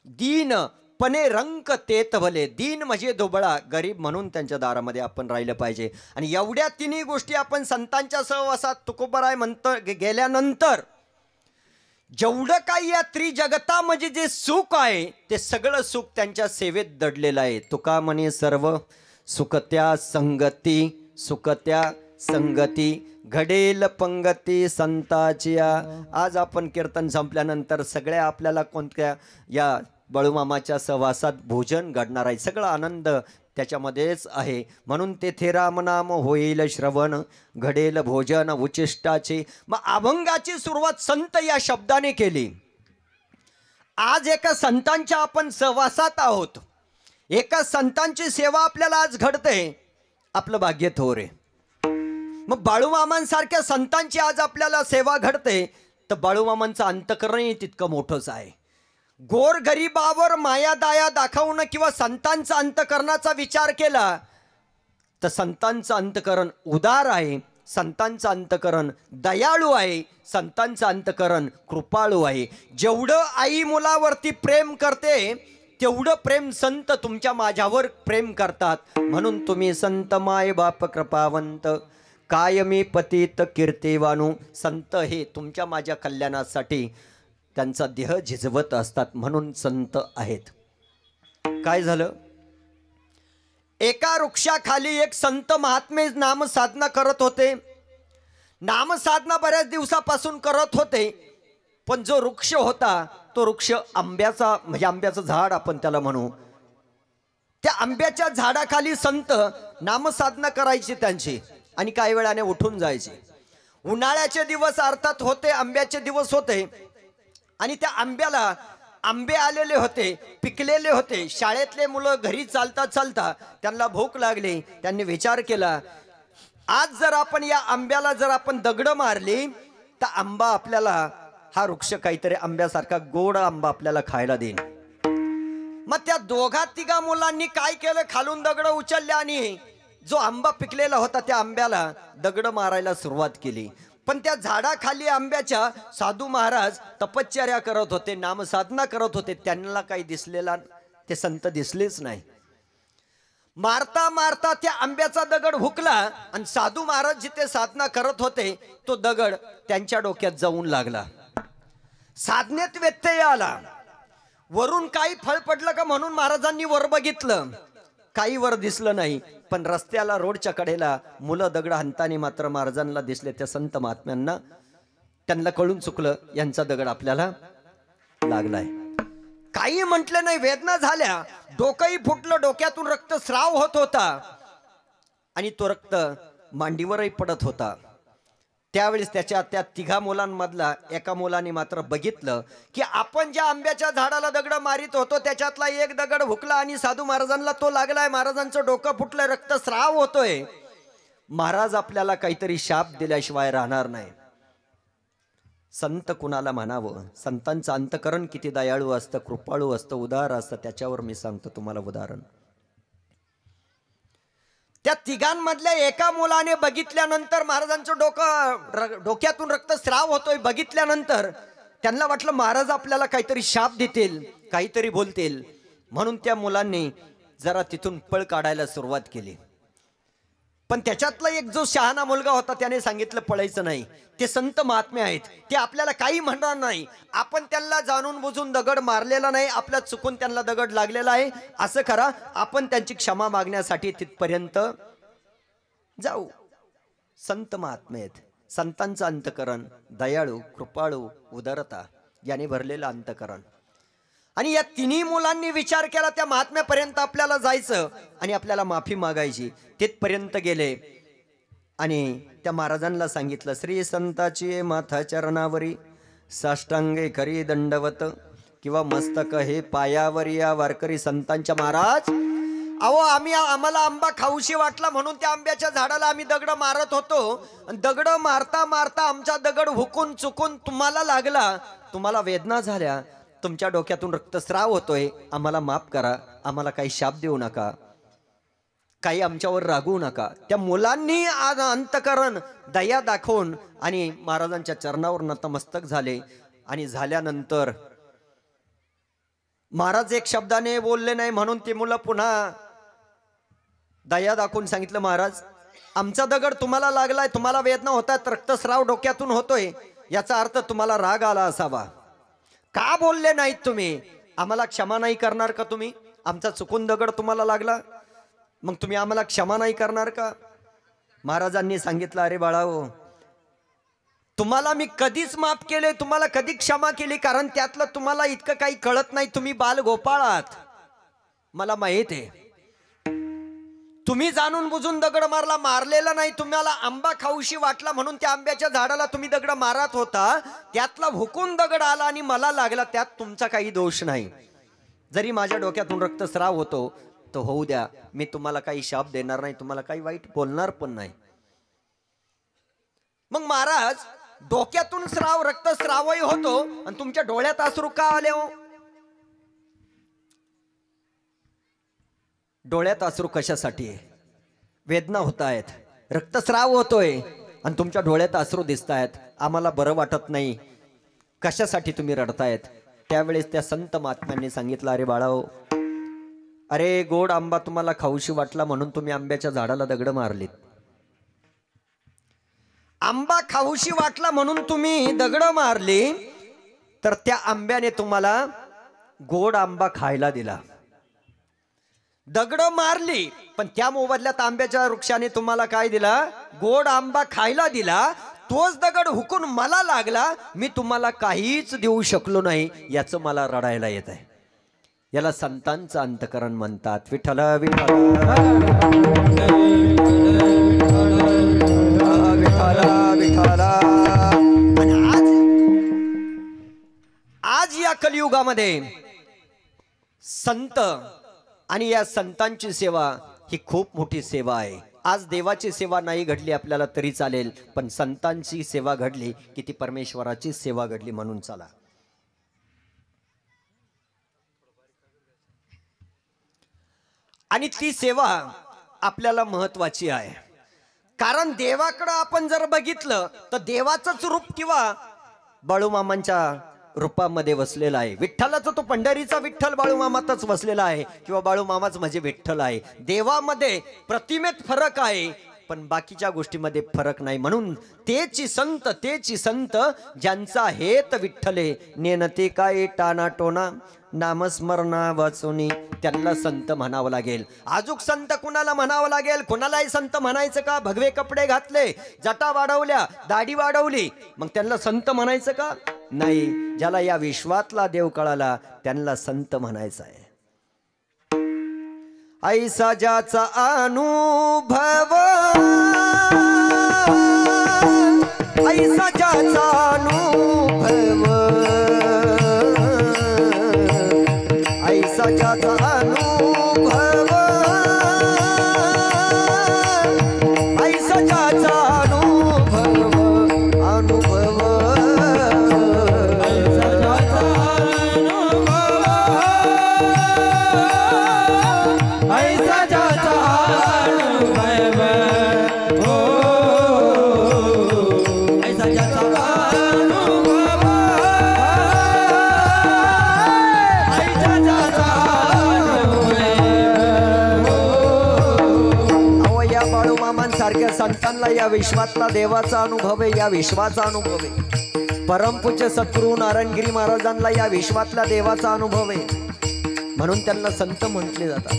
Speaker 1: दीन पणे रंक तेत भले. दीन म्हणजे दुबळा, गरीब म्हणून त्यांच्या दारामध्ये आपण राहिलं पाहिजे. आणि एवढ्या तिन्ही गोष्टी आपण संतांच्या सहवासात तुकोबाराय म्हणतं गेल्यानंतर जेवढं काही या त्रिजगतामध्ये जे सुख आहे ते सगळं सुख त्यांच्या सेवेत दडलेलं आहे. तुका म्हणे सर्व सुख त्या संगती, सुख त्या संगती घडेल पंगती संताची. आज आपण कीर्तन संपल्यानंतर सगळ्या आपल्याला कोणत्या या बाळूमामाच्या सहवासात भोजन घडणार आहे, सगळा आनंद त्याच्यामध्येच आहे. म्हणून तेथे रामनाम होईल श्रवण, घडेल भोजन उचिष्टाचे. मग अभंगाची सुरुवात संत या शब्दाने केली. आज एका संतांच्या आपण सहवासात आहोत, एका संतांची सेवा आपल्याला आज घडते, आपलं भाग्य थोर आहे. मग बाळूमामांसारख्या संतांची आज आपल्याला सेवा घडते तर बाळूमामांचं अंतकरणही तितकं मोठंच आहे. गोर गरिबावर माया दाया दाखवणं किंवा संतांचा अंतकरणाचा विचार केला तर संतांचं अंतकरण उदार आहे, संतांचं अंतकरण दयाळू आहे, संतांचं अंतकरण कृपाळू आहे. जेवढं आई मुलावरती प्रेम करते तेवढं प्रेम संत तुमच्या माझ्यावर प्रेम करतात. म्हणून तुम्ही संत माय बाप कृपावंत, कायमी पतित कीर्तिवानू. संत हे तुमच्या माझ्या कल्याणासाठी त्यांचा देह झिजवत असतात म्हणून संत आहेत. काय झालं, एका वृक्षाखाली एक संत महात्मे नामसाधना करत होते. नामसाधना बऱ्याच दिवसापासून करत होते, पण जो वृक्ष होता तो वृक्ष आंब्याचा, म्हणजे आंब्याचं झाड आपण त्याला म्हणू, त्या आंब्याच्या झाडाखाली संत नामसाधना करायची त्यांची आणि काही वेळाने उठून जायचे. उन्हाळ्याचे दिवस अर्थात होते, आंब्याचे दिवस होते आणि त्या आंब्याला आंबे आलेले होते, पिकलेले होते. शाळेतले मुलं घरी चालता चालता त्यांना भूक लागली, त्यांनी विचार केला आज जर आपण या आंब्याला जर आपण दगड मारली तर आंबा आपल्याला, हा वृक्ष काहीतरी आंब्यासारखा गोड आंबा आपल्याला खायला देईल. मग त्या दोघा तिघा मुलांनी काय केलं, खालून दगड उचलले आणि जो आंबा पिकलेला होता त्या आंब्याला दगड मारायला सुरुवात केली. पण त्या झाडाखाली आंब्याच्या साधू महाराज तपश्चर्या करत होते, नामसाधना करत होते. त्यांना काही दिसलेला, ते संत दिसलेच नाही. मारता मारता त्या आंब्याचा दगड हुकला आणि साधू महाराज जिथे साधना करत होते तो दगड त्यांच्या डोक्यात जाऊन लागला. साधनेत व्यत्यय आला. वरून काही फळ पडलं का म्हणून महाराजांनी वर बघितलं, काही वर दिसलं नाही. पण रस्त्याला रोडच्या कडेला मुलं दगड हाणताना मात्र महाराजांना दिसले. त्या संत महात्म्यांना त्यांना कळून चुकलं, यांचा दगड आपल्याला लागलाय. काही म्हटलं नाही, वेदना झाल्या, डोकंही फुटलं, डोक्यातून रक्तस्राव होत होता आणि तो रक्त मांडीवरही पडत होता. त्यावेळेस त्या तिघा मुलांमधला एका मुलाने मात्र बघितलं की आपण ज्या आंब्याच्या झाडाला दगड मारित होतो त्याच्यातला एक दगड हुकला आणि साधू महाराजांना तो लागलाय. महाराजांचं डोकं फुटलंय, रक्तस्राव होतोय. महाराज आपल्याला काहीतरी शाप दिल्याशिवाय राहणार नाही. संत कुणाला म्हणावं, संतांचं अंतकरण किती दयाळू असतं, कृपाळू असतं, उदार असतं. त्याच्यावर मी सांगतो तुम्हाला उदाहरण. त्या तिघांमधल्या एका मुलाने बघितल्यानंतर महाराजांचं डोक्यातून रक्तस्राव होतोय, बघितल्यानंतर त्यांना वाटलं महाराज आपल्याला काहीतरी शाप देतील, काहीतरी बोलतील. म्हणून त्या मुलांनी जरा तिथून पळ काढायला सुरुवात केली. पण त्याच्यातला एक जो शहाणा मुलगा होता त्याने सांगितलं पळायचं नाही. ते संत महात्मे आहेत, ते आपल्याला काही म्हणणार नाही. आपण त्यांना जाणून बुजून दगड मारलेला नाही, आपल्या चुकून त्यांना दगड लागलेला आहे. असं करा, आपण त्यांची क्षमा मागण्यासाठी तिथपर्यंत जाऊ. संत महात्मे आहेत. संतांचं अंतकरण दयाळू, कृपाळू, उदारता याने भरलेलं अंतकरण. आणि या तिन्ही मुलांनी विचार केला त्या महात्म्यापर्यंत आपल्याला जायचं आणि आपल्याला माफी मागायची. तिथपर्यंत गेले आणि त्या महाराजांना सांगितलं, श्री संताची माथा चरणावरी साष्टांगे करी दंडवत किंवा मस्तक हे पायावर या वारकरी संतांच्या महाराज. अहो आम्हाला आंबा खाऊशी वाटला म्हणून त्या आंब्याच्या झाडाला आम्ही दगड मारत होतो. दगड मारता मारता आमचा दगड हुकून चुकून तुम्हाला लागला, तुम्हाला वेदना झाल्या, तुमच्या डोक्यातून रक्तस्राव होतोय. आम्हाला माफ करा, आम्हाला काही शाप देऊ नका, काही आमच्यावर रागवू नका. त्या मुलांनी आज अंतकरण दया दाखवून आणि महाराजांच्या चरणावर नतमस्तक झाले. आणि झाल्यानंतर महाराज एक शब्दाने बोलले नाही म्हणून ती मुलं पुन्हा दया दाखवून सांगितलं, महाराज आमचा दगड तुम्हाला लागलाय, तुम्हाला वेदना होतात, रक्तस्राव डोक्यातून होतोय, याचा अर्थ तुम्हाला राग आला असावा. का बोलले नाहीत तुम्ही? आम्हाला क्षमा नाही करणार का तुम्ही? आमचा चुकून दगड तुम्हाला लागला, मग तुम्ही आम्हाला क्षमा नाही करणार का? महाराजांनी सांगितलं, अरे बाळाओ, तुम्हाला मी कधीच माफ केले, तुम्हाला कधी क्षमा केली, कारण त्यातलं तुम्हाला इतकं काही कळत नाही. तुम्ही बाल गोपाळ आहात, मला माहित आहे. तुम्ही जाणून बुजून दगड मारलेला नाही. तुम्हाला आंबा खाऊशी वाटला म्हणून त्या आंब्याच्या झाडाला तुम्ही दगड मारत होता, त्यातला हुकून दगड आला आणि मला लागला, त्यात तुमचा काही दोष नाही. जरी माझ्या डोक्यातून रक्तस्राव होतो तो होऊ द्या, मी तुम्हाला काही शाप देणार नाही, तुम्हाला काही वाईट बोलणार पण नाही. मग महाराज डोक्यातून रक्तस्रावही होतो आणि तुमच्या डोळ्यात अश्रू का आले हो? डोळ्यात अश्रू कशासाठी आहे? वेदना होत आहेत, रक्तस्राव होतोय आणि तुमच्या डोळ्यात अश्रू दिसत आहेत. आम्हाला बरं वाटत नाही, कशासाठी तुम्ही रडतायत? त्यावेळेस त्या संत महात्म्यांनी सांगितलं, अरे बाळाओ, अरे गोड आंबा तुम्हाला खाऊशी वाटला म्हणून तुम्ही आंब्याच्या झाडाला दगड मारलीत. आंबा खाऊशी वाटला म्हणून तुम्ही दगड मारली, तर त्या आंब्याने तुम्हाला गोड आंबा खायला दिला. दगड मारली पण त्या मोबदल्यात आंब्याच्या वृक्षाने तुम्हाला काय दिला? गोड आंबा खायला दिला. तोच दगड हुकून मला लागला, मी तुम्हाला काहीच देऊ शकलो नाही, याचं मला रडायला येत आहे. याला संतांचं अंतकरण म्हणतात. विठ्ठल विठ्ठल विठ्ठल विठ्ठल. आज या कलियुगामध्ये संत आणि या संतांची सेवा ही खूप मोठी सेवा आहे. आज देवाची सेवा नाही घडली आपल्याला तरी चालेल, पण संतांची सेवा घडली की ती परमेश्वराची सेवा घडली म्हणून चला. आणि ती सेवा आपल्याला महत्वाची आहे, कारण देवाकडे आपण जर बघितलं तर देवाचंच रूप किंवा बाळूमामांच्या रूपामध्ये वसलेला आहे. विठ्ठलाचा तो पंढरीचा विठ्ठल बाळूमामातच वसलेला आहे, किंवा बाळूमामाच म्हणजे विठ्ठल आहे. देवामध्ये प्रतिमेत फरक आहे पण बाकीच्या गोष्टीमध्ये फरक नाही. म्हणून तेची संत ज्यांचा हेत विठ्ठले, नेनते काय टाना टोना, नामस्मरणा वाचुनी, त्यांना संत म्हणावं लागेल. आजूक संत कुणाला म्हणावं लागेल? कुणालाही संत म्हणायचं का? भगवे कपडे घातले, जटा वाढवल्या, दाढी वाढवली, मग त्यांना संत म्हणायचं का? नाही. ज्याला या विश्वातला देव कळाला त्यांना संत म्हणायचं आहे. ऐसा ज्याचा अनुभव, ऐसा ज्याचा अनुभव, ऐसा ज्याचा अनुभव, ऐसा ज्याचा अनुभव, अनुभव, ऐसा ज्याचा अनुभव, ऐसा ज्याचा अनुभव, हो, ऐसा ज्याचा अनुभव, ऐसा ज्याचा अनुभव. अहो, या बाळूमामांसारख्या संतांना या विश्वातला देवाचा अनुभव आहे, या विश्वाचा अनुभव आहे. परमपूज्य सद्गुरू नारायणगिरी महाराजांना या विश्वातल्या देवाचा अनुभव आहे, म्हणून त्यांना संत म्हटले जातात.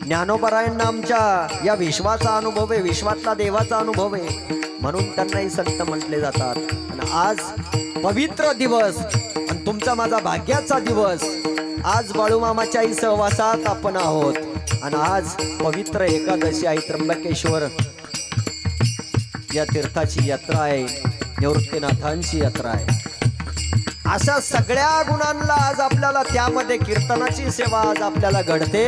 Speaker 1: ज्ञानोबरायांना आमच्या या विश्वाचा अनुभव आहे, विश्वातला देवाचा अनुभव आहे, म्हणून त्यांनाही संत म्हटले जातात. आणि आज पवित्र दिवस आणि तुमचा माझा भाग्याचा दिवस, आज बाळूमामाच्याही सहवासात आपण आहोत. आणि आज पवित्र एकादशी आहे, त्र्यंबकेश्वर या तीर्थाची यात्रा आहे, निवृत्तीनाथांची यात्रा आहे. अशा सगळ्या गुणांना आज आपल्याला त्यामध्ये कीर्तनाची सेवा आज आपल्याला घडते.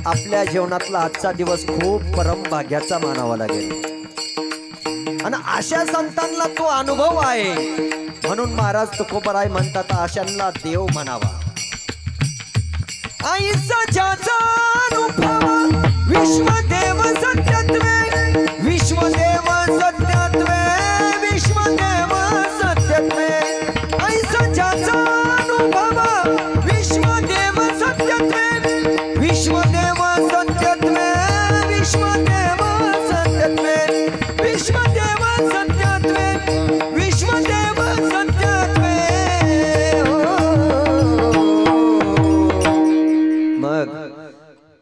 Speaker 1: आपल्या जीवनातला आजचा दिवस खूप परमभाग्याचा मानावा लागेल आणि अशा संतांना तो अनुभव आहे. म्हणून महाराज तुकोबराय म्हणतात अशांना देव म्हणावा. आईचा ज्याचा अनुभव विश्वदेव सत्यत्वे, विश्वदेव सत्यत्वे, विश्वदेव सत्यत्वे. आईचा ज्याचा अनुभव विश्वदेव सत्यत्वे, विश्वदेव सत्यत्वे, विश्वदेव सत्यत्वे, विश्वदेव सत्यत्वे, विश्वदेव सत्यत्वे. मग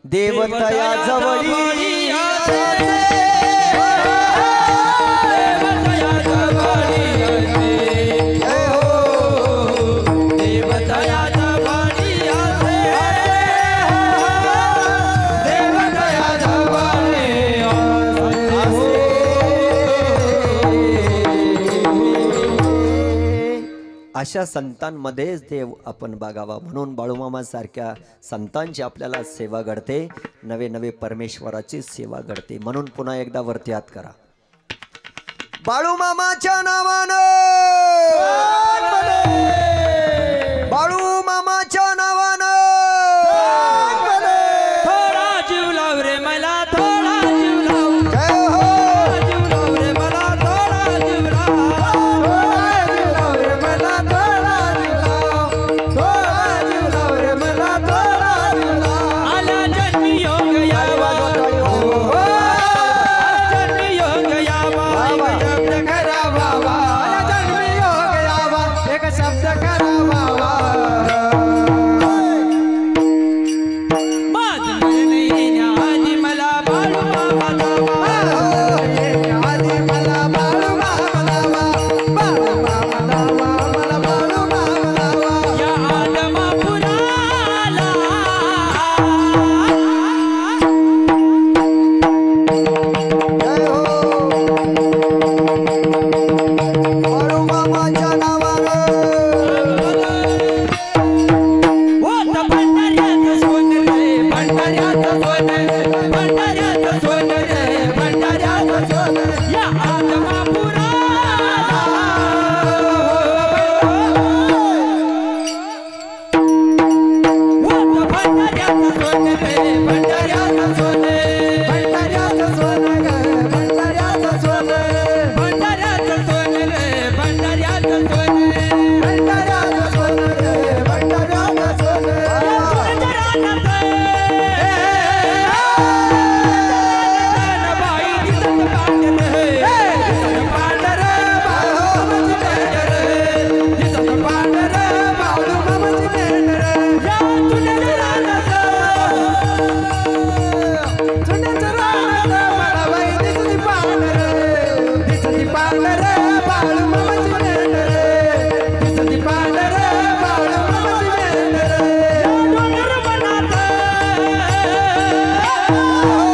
Speaker 1: देवतया जवळी अशा संतांमध्येच देव आपण बघावा. म्हणून बाळूमामा सारख्या संतांची आपल्याला सेवा घडते. नवे नवे परमेश्वराची सेवा घडते. म्हणून पुन्हा एकदा वरती हात करा. बाळूमामाच्या नावानं, बाळूमामाच्या नावानं
Speaker 2: थोडा जीव लाव रे मला, थोडा जीव लाव.
Speaker 1: जय हो.
Speaker 2: जीव लाव रे मला, थोडा जीव लाव. आला जन्मी योग यावा, जन्मी योग यावा, एक शब्द करावा. जन्मी योग यावा, एक शब्द करावा. माझ मरण येण्याआधी मला बाळूमामा लावा. आधी मला बाळूमामा लावा, बाळूमामा लावा, मला बाळूमामा लावा. या आदमापुराला
Speaker 1: जय हो. बाळूमामाच्या नावानं
Speaker 2: होत भंडाऱ्याचं सोनं रे, भंडाऱ्याचं सोनं, भंडाऱ्याचं सोनं रे, भंडाऱ्याचं सोनं. या आदमापुराला होत भंडाऱ्याचं सोनं रे, भंडाऱ्याचं सोनं, भंडाऱ्याचं सोनं ग, भंडाऱ्याचं सोनं, भंडाऱ्याचं सोनं रे, भंडाऱ्याचं सोनं, भंडाऱ्याचं सोनं रे, भंडाऱ्याचं सोनं. या सोन्याच्या रानात बाई दिसत पांढरे, दिसत पांढरे बाळूमामाची मेंढर, दिसत पांढरे बाळूमामाची मेंढर. या सोन्याच्या रानात, सोन्याच्या रानात मला बाई दिसती पांढरे, दिसती पांढरे बाळूमामाची मेंढर, दिसती पांढरे बाळूमामाची मेंढर. या डोंगर वनात,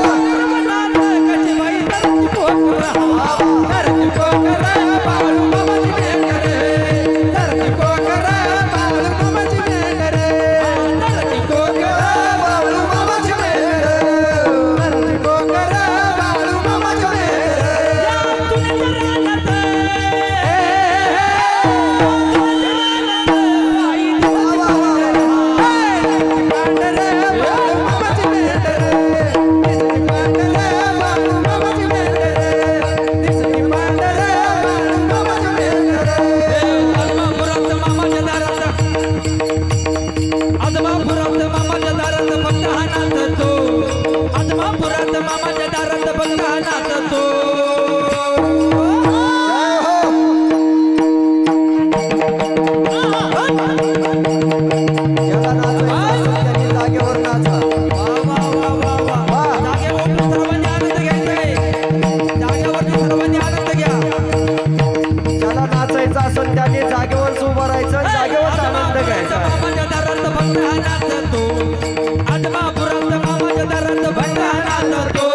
Speaker 2: डोंगर वनात कशी बाई धरती पोखरा, धरती पोखरा बाळूमामाची मेंढर, धरती पोखरा बाळूमामाची मेंढर, धरती पोखरा बाळूमामाची मेंढर, धरती पोखरा बाळूमामाची मेंढर. या तुझ्या रानात, मामाच्या दारात फक्त हा नाचतो, आदमापुरात मामाच्या दारात फक्त हा नाचतो.
Speaker 1: ज्याला नाचायचं असेल त्यांनी जागेवर नाचा.
Speaker 2: जागेवरती सर्वांनी आनंद घ्यायचा, जागेवरती सर्वांनी आनंद घ्या.
Speaker 1: ज्याला नाचायचं असेल त्यांनी जागेवर उभं राहायचं, जागेवर आनंद घ्यायचा.
Speaker 2: मामाच्या दारात फक्त हा नाचतो, आदमापुरात मामाच्या दारात फक्त हा नाचतो.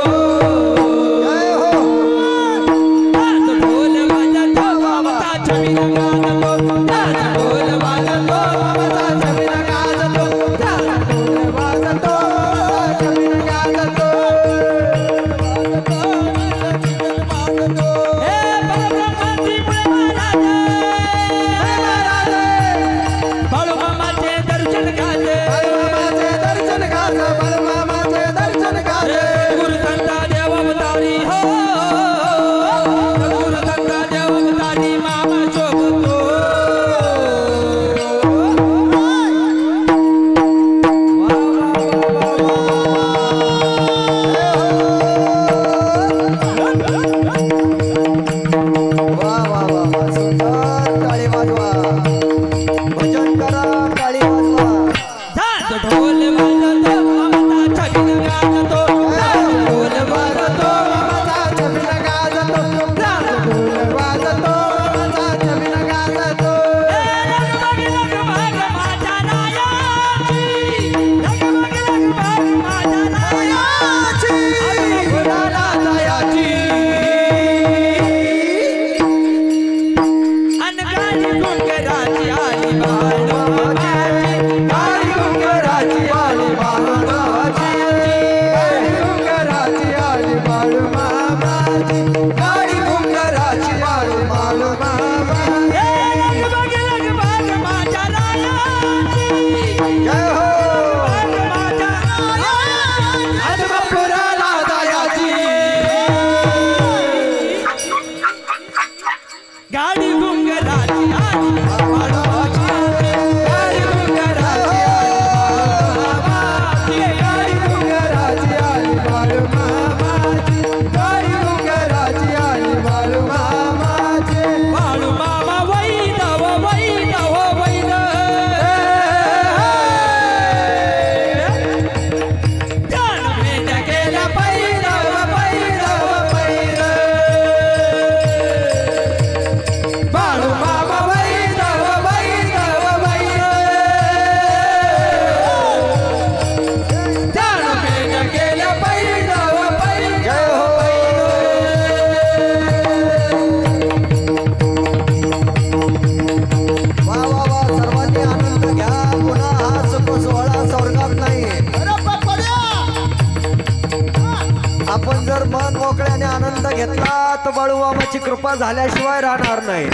Speaker 1: आपण जर मन मोकळ्याने आनंद घेतला तर बाळूमामाची कृपा झाल्याशिवाय राहणार नाही.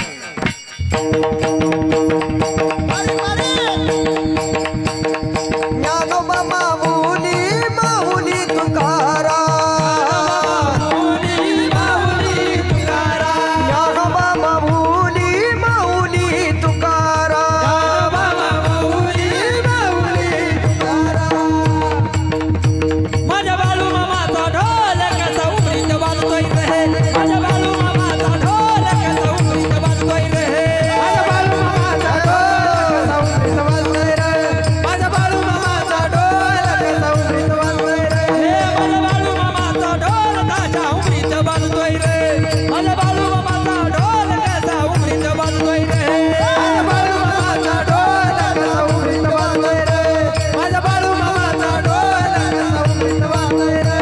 Speaker 1: ज्ञानोबा माऊली माऊली तुकाराम, ज्ञानोबा माऊली माऊली तुकाराम,
Speaker 2: माझ्या बाळू मामाचा ढोल कसा उमरीत वाजतोय रे, माझ्या बाळू मामाचा ढोल कसा उमरीत वाजतोय रे, माझ्या बाळू मामाचा ढोल कसा उमरीत वाजतोय रे, माझ्या बाळू मामाचा ढोल कसा उमरीत वाजतोय रे, माझ्या बाळू मामाचा ढोल कसा उमरीत वाजतोय रे, माझ्या बाळू मामाचा ढोल कसा उमरीत वाजतोय रे, माझ्या बाळू मामाचा ढोल कसा उमरीत वाजतोय रे, माझ्या बाळू मामाचा ढोल कसा उमरीत वाजतोय रे.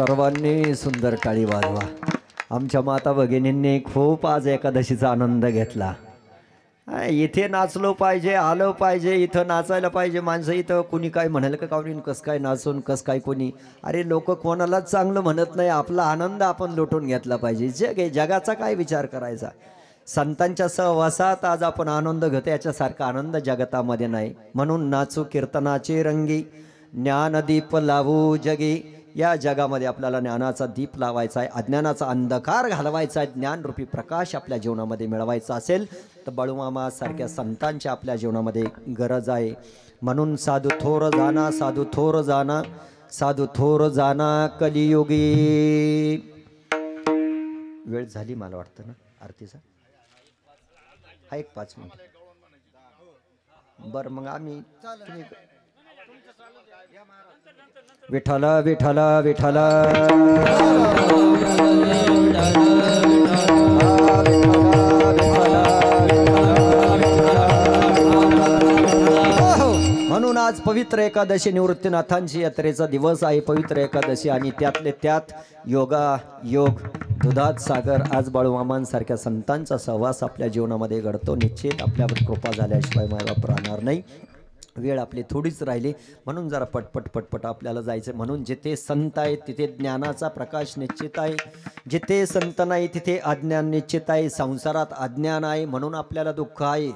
Speaker 1: सर्वांनी सुंदर टाळी वाजवा. आमच्या माता भगिनींनी खूप आज एकादशीचा आनंद घेतला. इथे नाचलो पाहिजे, आलं पाहिजे, इथं नाचायला पाहिजे. माणसं इथं कुणी काय म्हणाल का कावडीन कसं काय नाचून कसं काय कोणी, अरे लोक कोणालाच चांगलं म्हणत नाही. आपला आनंद आपण लुटून घेतला पाहिजे. जग आहे, जगाचा काय विचार करायचा. संतांच्या सहवासात आज आपण आनंद घेतो, याच्यासारखा आनंद जगतामध्ये नाही. म्हणून नाचू कीर्तनाचे रंगी, ज्ञानदीप लावू जगी. या जगामध्ये आपल्याला ज्ञानाचा दीप लावायचा आहे, अज्ञानाचा अंधकार घालवायचा आहे. ज्ञानरूपी प्रकाश आपल्या जीवनामध्ये मिळवायचा असेल तर बाळूमामा सारख्या संतांची आपल्या जीवनामध्ये गरज आहे. म्हणून साधू थोर जाना, साधू थोर जाना, साधू थोर जाना कलियुगी. वेळ झाली मला वाटतं ना आरतीचा. हा एक 5 मिनिट. बरं मग आम्ही विठ्ठल विठ्ठल विठ्ठल म्हणून आज पवित्र एकादशी निवृत्तीनाथांची यात्रेचा दिवस आहे. पवित्र एकादशी आणि त्यातले त्यात योगा योग दुधात सागर. आज बाळूमामांसारख्या संतांचा सहवास आपल्या जीवनामध्ये घडतो. निश्चित आपल्यावर कृपा झाल्याशिवाय मायबाप राहणार नाही. वेळ आपली थोडीच राहिली म्हणून जरा पटपट पटपट आपल्याला जायचं. म्हणून जिथे संत आहे तिथे ज्ञानाचा प्रकाश निश्चित आहे, जिथे संत नाही तिथे अज्ञान निश्चित आहे. संसारात अज्ञान आहे म्हणून आपल्याला दुःख आहे,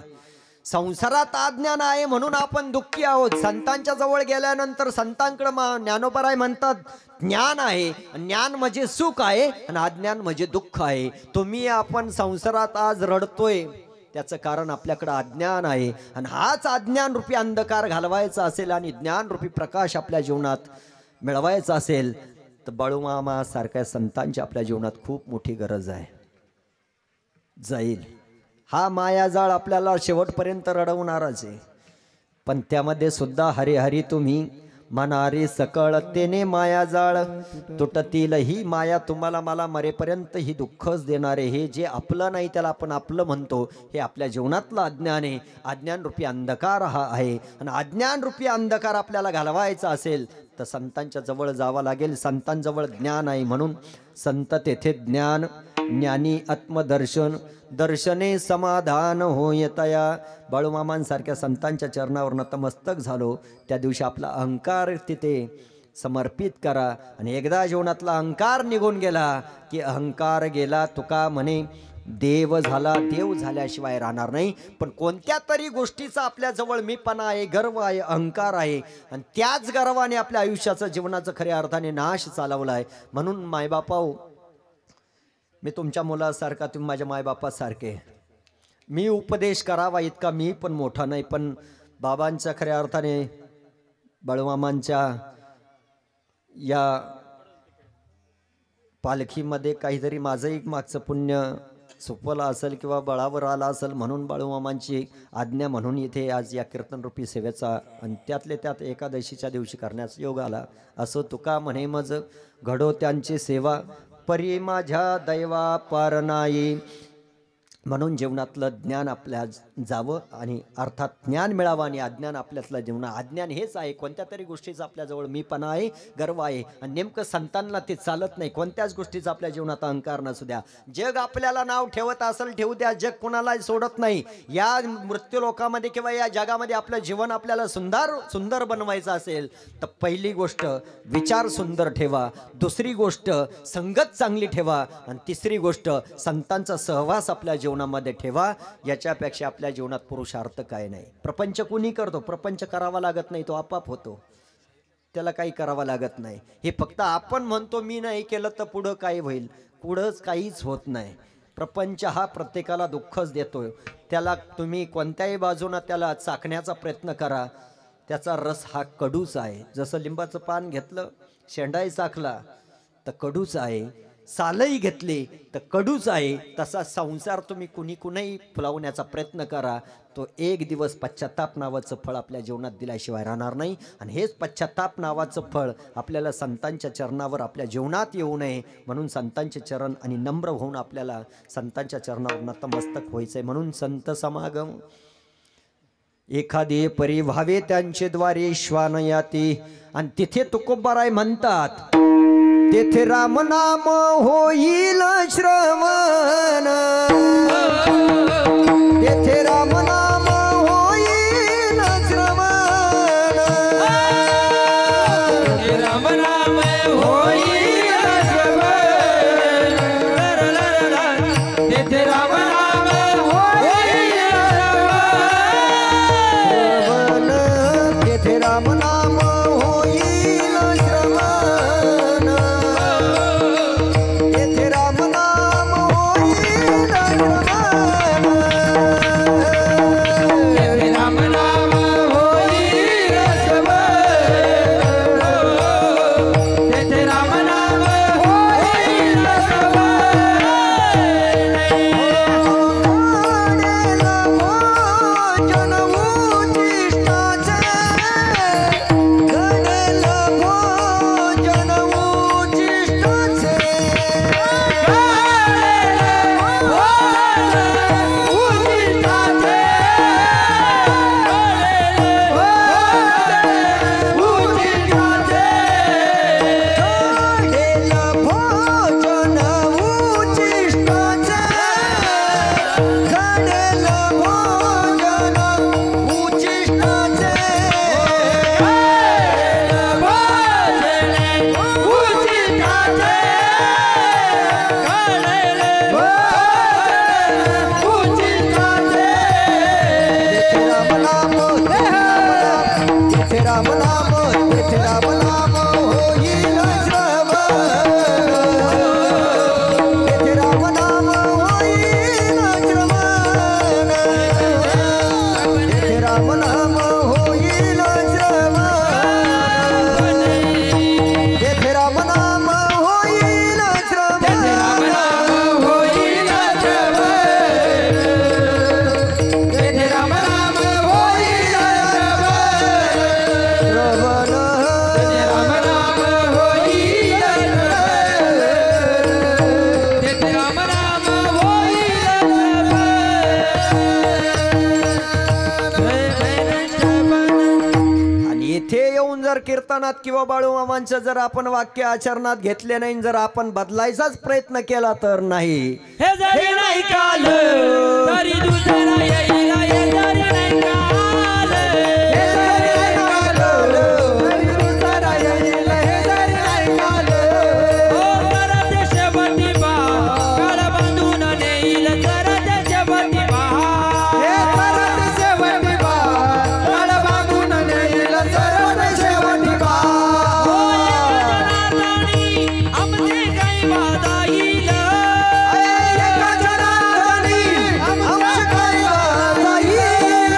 Speaker 1: संसारात अज्ञान आहे म्हणून आपण दुःखी आहोत. संतांच्या जवळ गेल्यानंतर संतांकडे ज्ञानोबराय म्हणतात ज्ञान आहे, ज्ञान म्हणजे सुख आहे आणि अज्ञान म्हणजे दुःख आहे. तुम्ही आपण संसारात आज रडतोय त्याचं कारण आपल्याकडे अज्ञान आहे. आणि हाच अज्ञान रूपी अंधकार घालवायचा असेल आणि ज्ञान रूपी प्रकाश आपल्या जीवनात मिळवायचा असेल तर बाळूमामा सारख्या संतांची आपल्या जीवनात खूप मोठी गरज आहे. जाईल हा मायाजाळ आपल्याला शेवटपर्यंत रडवणारच आहे. पण त्यामध्ये सुद्धा हरी हरी तुम्ही मनारी सकळ तेने मायाजाळ तुटतील. ही माया तुम्हाला मला मरेपर्यंत ही दुःखच देणारे. हे जे आपलं नाही त्याला आपण आपलं म्हणतो, हे आपल्या जीवनातलं अज्ञान आहे. अज्ञान रूपी अंधकार हा आहे आणि अज्ञान रूपी अंधकार आपल्याला घालवायचा असेल तर संतांच्या जवळ जावं लागेल. संतांजवळ ज्ञान आहे म्हणून संत तेथे ज्ञान, ज्ञानी आत्मदर्शन, दर्शने समाधान होयतया. बाळूमामांसारख्या संतांच्या चरणावर नतमस्तक झालो त्या दिवशी आपला अहंकार तिथे समर्पित करा. आणि एकदा जीवनातला अहंकार निघून गेला की अहंकार गेला तुका म्हणे देव झाला. देव झाल्याशिवाय राहणार नाही. पण कोणत्या तरी गोष्टीचा आपल्याजवळ मीपणा आहे, गर्व आहे, अहंकार आहे आणि त्याच गर्वाने आपल्या आयुष्याचं जीवनाचं खऱ्या अर्थाने नाश चालवला आहे. म्हणून मायबापाओ, मी तुमच्या मुलासारखा, तुम्ही माझ्या मायबापासारखे. मी उपदेश करावा इतका मी पण मोठा नाही, पण बाबांच्या खऱ्या अर्थाने बाळूमामांच्या या पालखीमध्ये काहीतरी माझंही मागचं पुण्य सुपलं असेल किंवा बळावर आला असेल म्हणून बाळूमामांची आज्ञा म्हणून इथे आज या कीर्तनरूपी सेवेचा आणि त्यातले त्यात एकादशीच्या दिवशी करण्याचा योग आला. असो तुका म्हणे मज घडो त्यांची सेवा, परी माझ्या दैवा पार नाही. म्हणून जीवनातलं ज्ञान आपल्या जावं आणि अर्थात ज्ञान मिळावं आणि अज्ञान आपल्यातलं जीवन. अज्ञान हेच आहे, कोणत्या तरी गोष्टीचा आपल्याजवळ मीपणा आहे, गर्व आहे आणि नेमकं संतांना ते चालत नाही. कोणत्याच गोष्टीचा आपल्या जीवनात अहंकार नसू द्या. जग आपल्याला नाव ठेवत असेल ठेवू द्या, जग कोणालाही सोडत नाही. या मृत्यू लोकामध्ये किंवा या जगामध्ये आपलं जीवन आपल्याला सुंदर बनवायचं असेल तर पहिली गोष्ट विचार सुंदर ठेवा, दुसरी गोष्ट संगत चांगली ठेवा आणि तिसरी गोष्ट संतांचा सहवास आपल्या जीवनामध्ये ठेवा. याच्यापेक्षा आपल्या जीवनात पुरुषार्थ काय नाही. प्रपंच कुणी करतो, प्रपंच करावा लागत नाही, तो आपाप होतो, त्याला काही करावं लागत नाही. हे फक्त आपण म्हणतो मी नाही केलं तर पुढं काय होईल, पुढंच काहीच होत नाही. प्रपंच हा प्रत्येकाला दुःखच देतोय. त्याला तुम्ही कोणत्याही बाजूने त्याला चाखण्याचा प्रयत्न करा, त्याचा रस हा कडूच आहे. जसं लिंबाचं पान घेतलं, शेंडाही चाखला तर कडूच आहे, सालही घेतले तर कडूच आहे. तसा संसार तुम्ही कुणीही फुलवण्याचा प्रयत्न करा, तो एक दिवस पश्चाताप नावाचं फळ आपल्या जीवनात दिल्याशिवाय राहणार नाही. आणि हेच पश्चाताप नावाचं फळ आपल्याला संतांच्या चरणावर आपल्या जीवनात येऊ नये म्हणून संतांचे चरण आणि नम्र होऊन आपल्याला संतांच्या चरणावर नतमस्तक व्हायचंय. म्हणून संत समागम एखादे परी व्हावे त्यांचे द्वारे श्वान याती. आणि तिथे तुकोबाराय म्हणतात तेथे राम नाम होईल श्रवण तेथे राम नाम होईल श्रवण
Speaker 2: राम नाम होईल श्रवण तेथे राम नाम होईल
Speaker 1: श्रवण तेथे राम नाम होईल श्रवण तेथे राम नाम होईल श्रवण
Speaker 2: तेथे राम नाम होईल श्रवण तेथे राम नाम होईल
Speaker 1: कीर्तनात किंवा बाळूमामांचं जर आपण वाक्य आचरणात घेतले नाही जर आपण बदलायचाच प्रयत्न केला तर नाही
Speaker 2: हे जरी नाही काल तरी दुसरा येईल हे जरी नाही काल हे जरी नाही काल तरी दुसरा येईल हे जरी नाही काल ओ करत शेवटी बा काळ बांधून नेईल करत शेवटी बा हे करत शेवटी बा काळ बांधून नेईल करत शेवटी बा ओ जनार्दनी आमचे काही वादा येईल एका जनार्दनी आमचे काही वादा येईल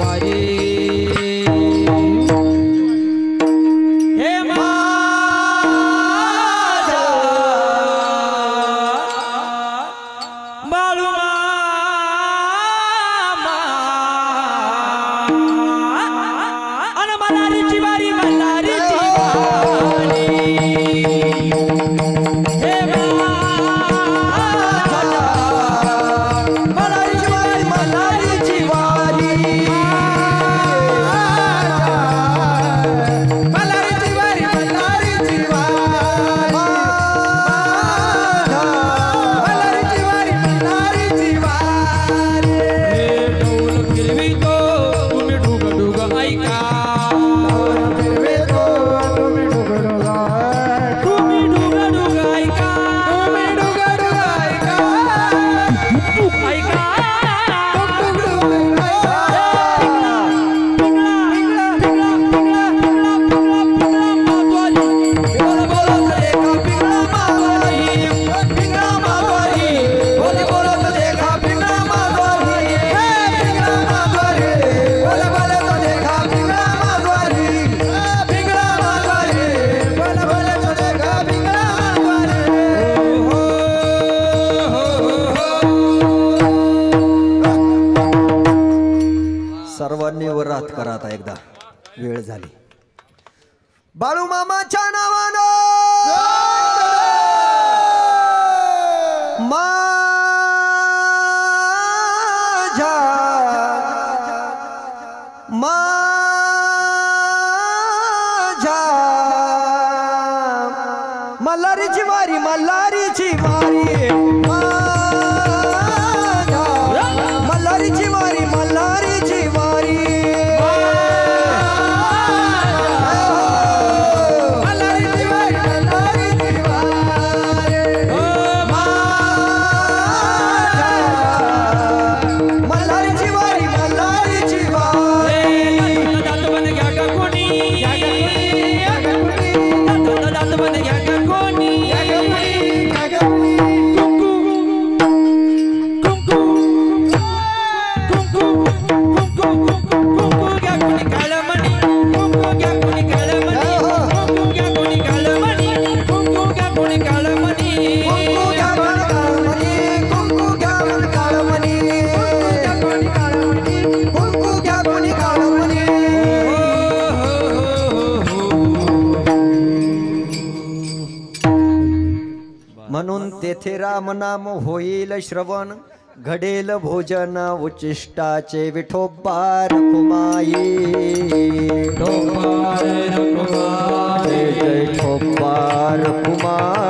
Speaker 2: वारी हे माझा बाळू मामा अन मल्हारीची वारी मल्हारीची वारी हे
Speaker 1: मल्हारीची वारी मल्हारीची वारी
Speaker 2: मल्हारीची वारी मल्हारीची वारी मल्हारीची वारी हे ढोल फिरवितो तुम्ही ढुग ढुग ऐका तुम्ही ढुग ढुग ऐका ऐका
Speaker 1: सर्वांनी वरात करा आता एकदा वेळ झाली बाळू मामाच्या नावानं माझ्या माझ्या मल्हारीची वारी मल्हारीची वारी माझ्या मल्हारीची वारी मल्हारीची वारी
Speaker 2: मल्हारीची वारी मल्हारीची वारी
Speaker 1: मल्हारीची वारी मल्हारीची वारी
Speaker 2: दात बन घ्या का कोणी दात बन घ्या का कोणी कुंकू घ्या कोणी काळमणी कुंकू घ्या कोणी काळमणी कुंकू घ्या कोणी काळमणी कुंकू घ्या कोणी काळमणी
Speaker 1: कुंकू घ्या काळमणी कुंकू घ्या काळमणी कुंकू घ्या कोणी काळमणी म्हणून तेथे राम नाम होईल श्रवण घडेल भोजन उचिष्टाचे विठोबार कुमाई जय जय ठोबार कुमाई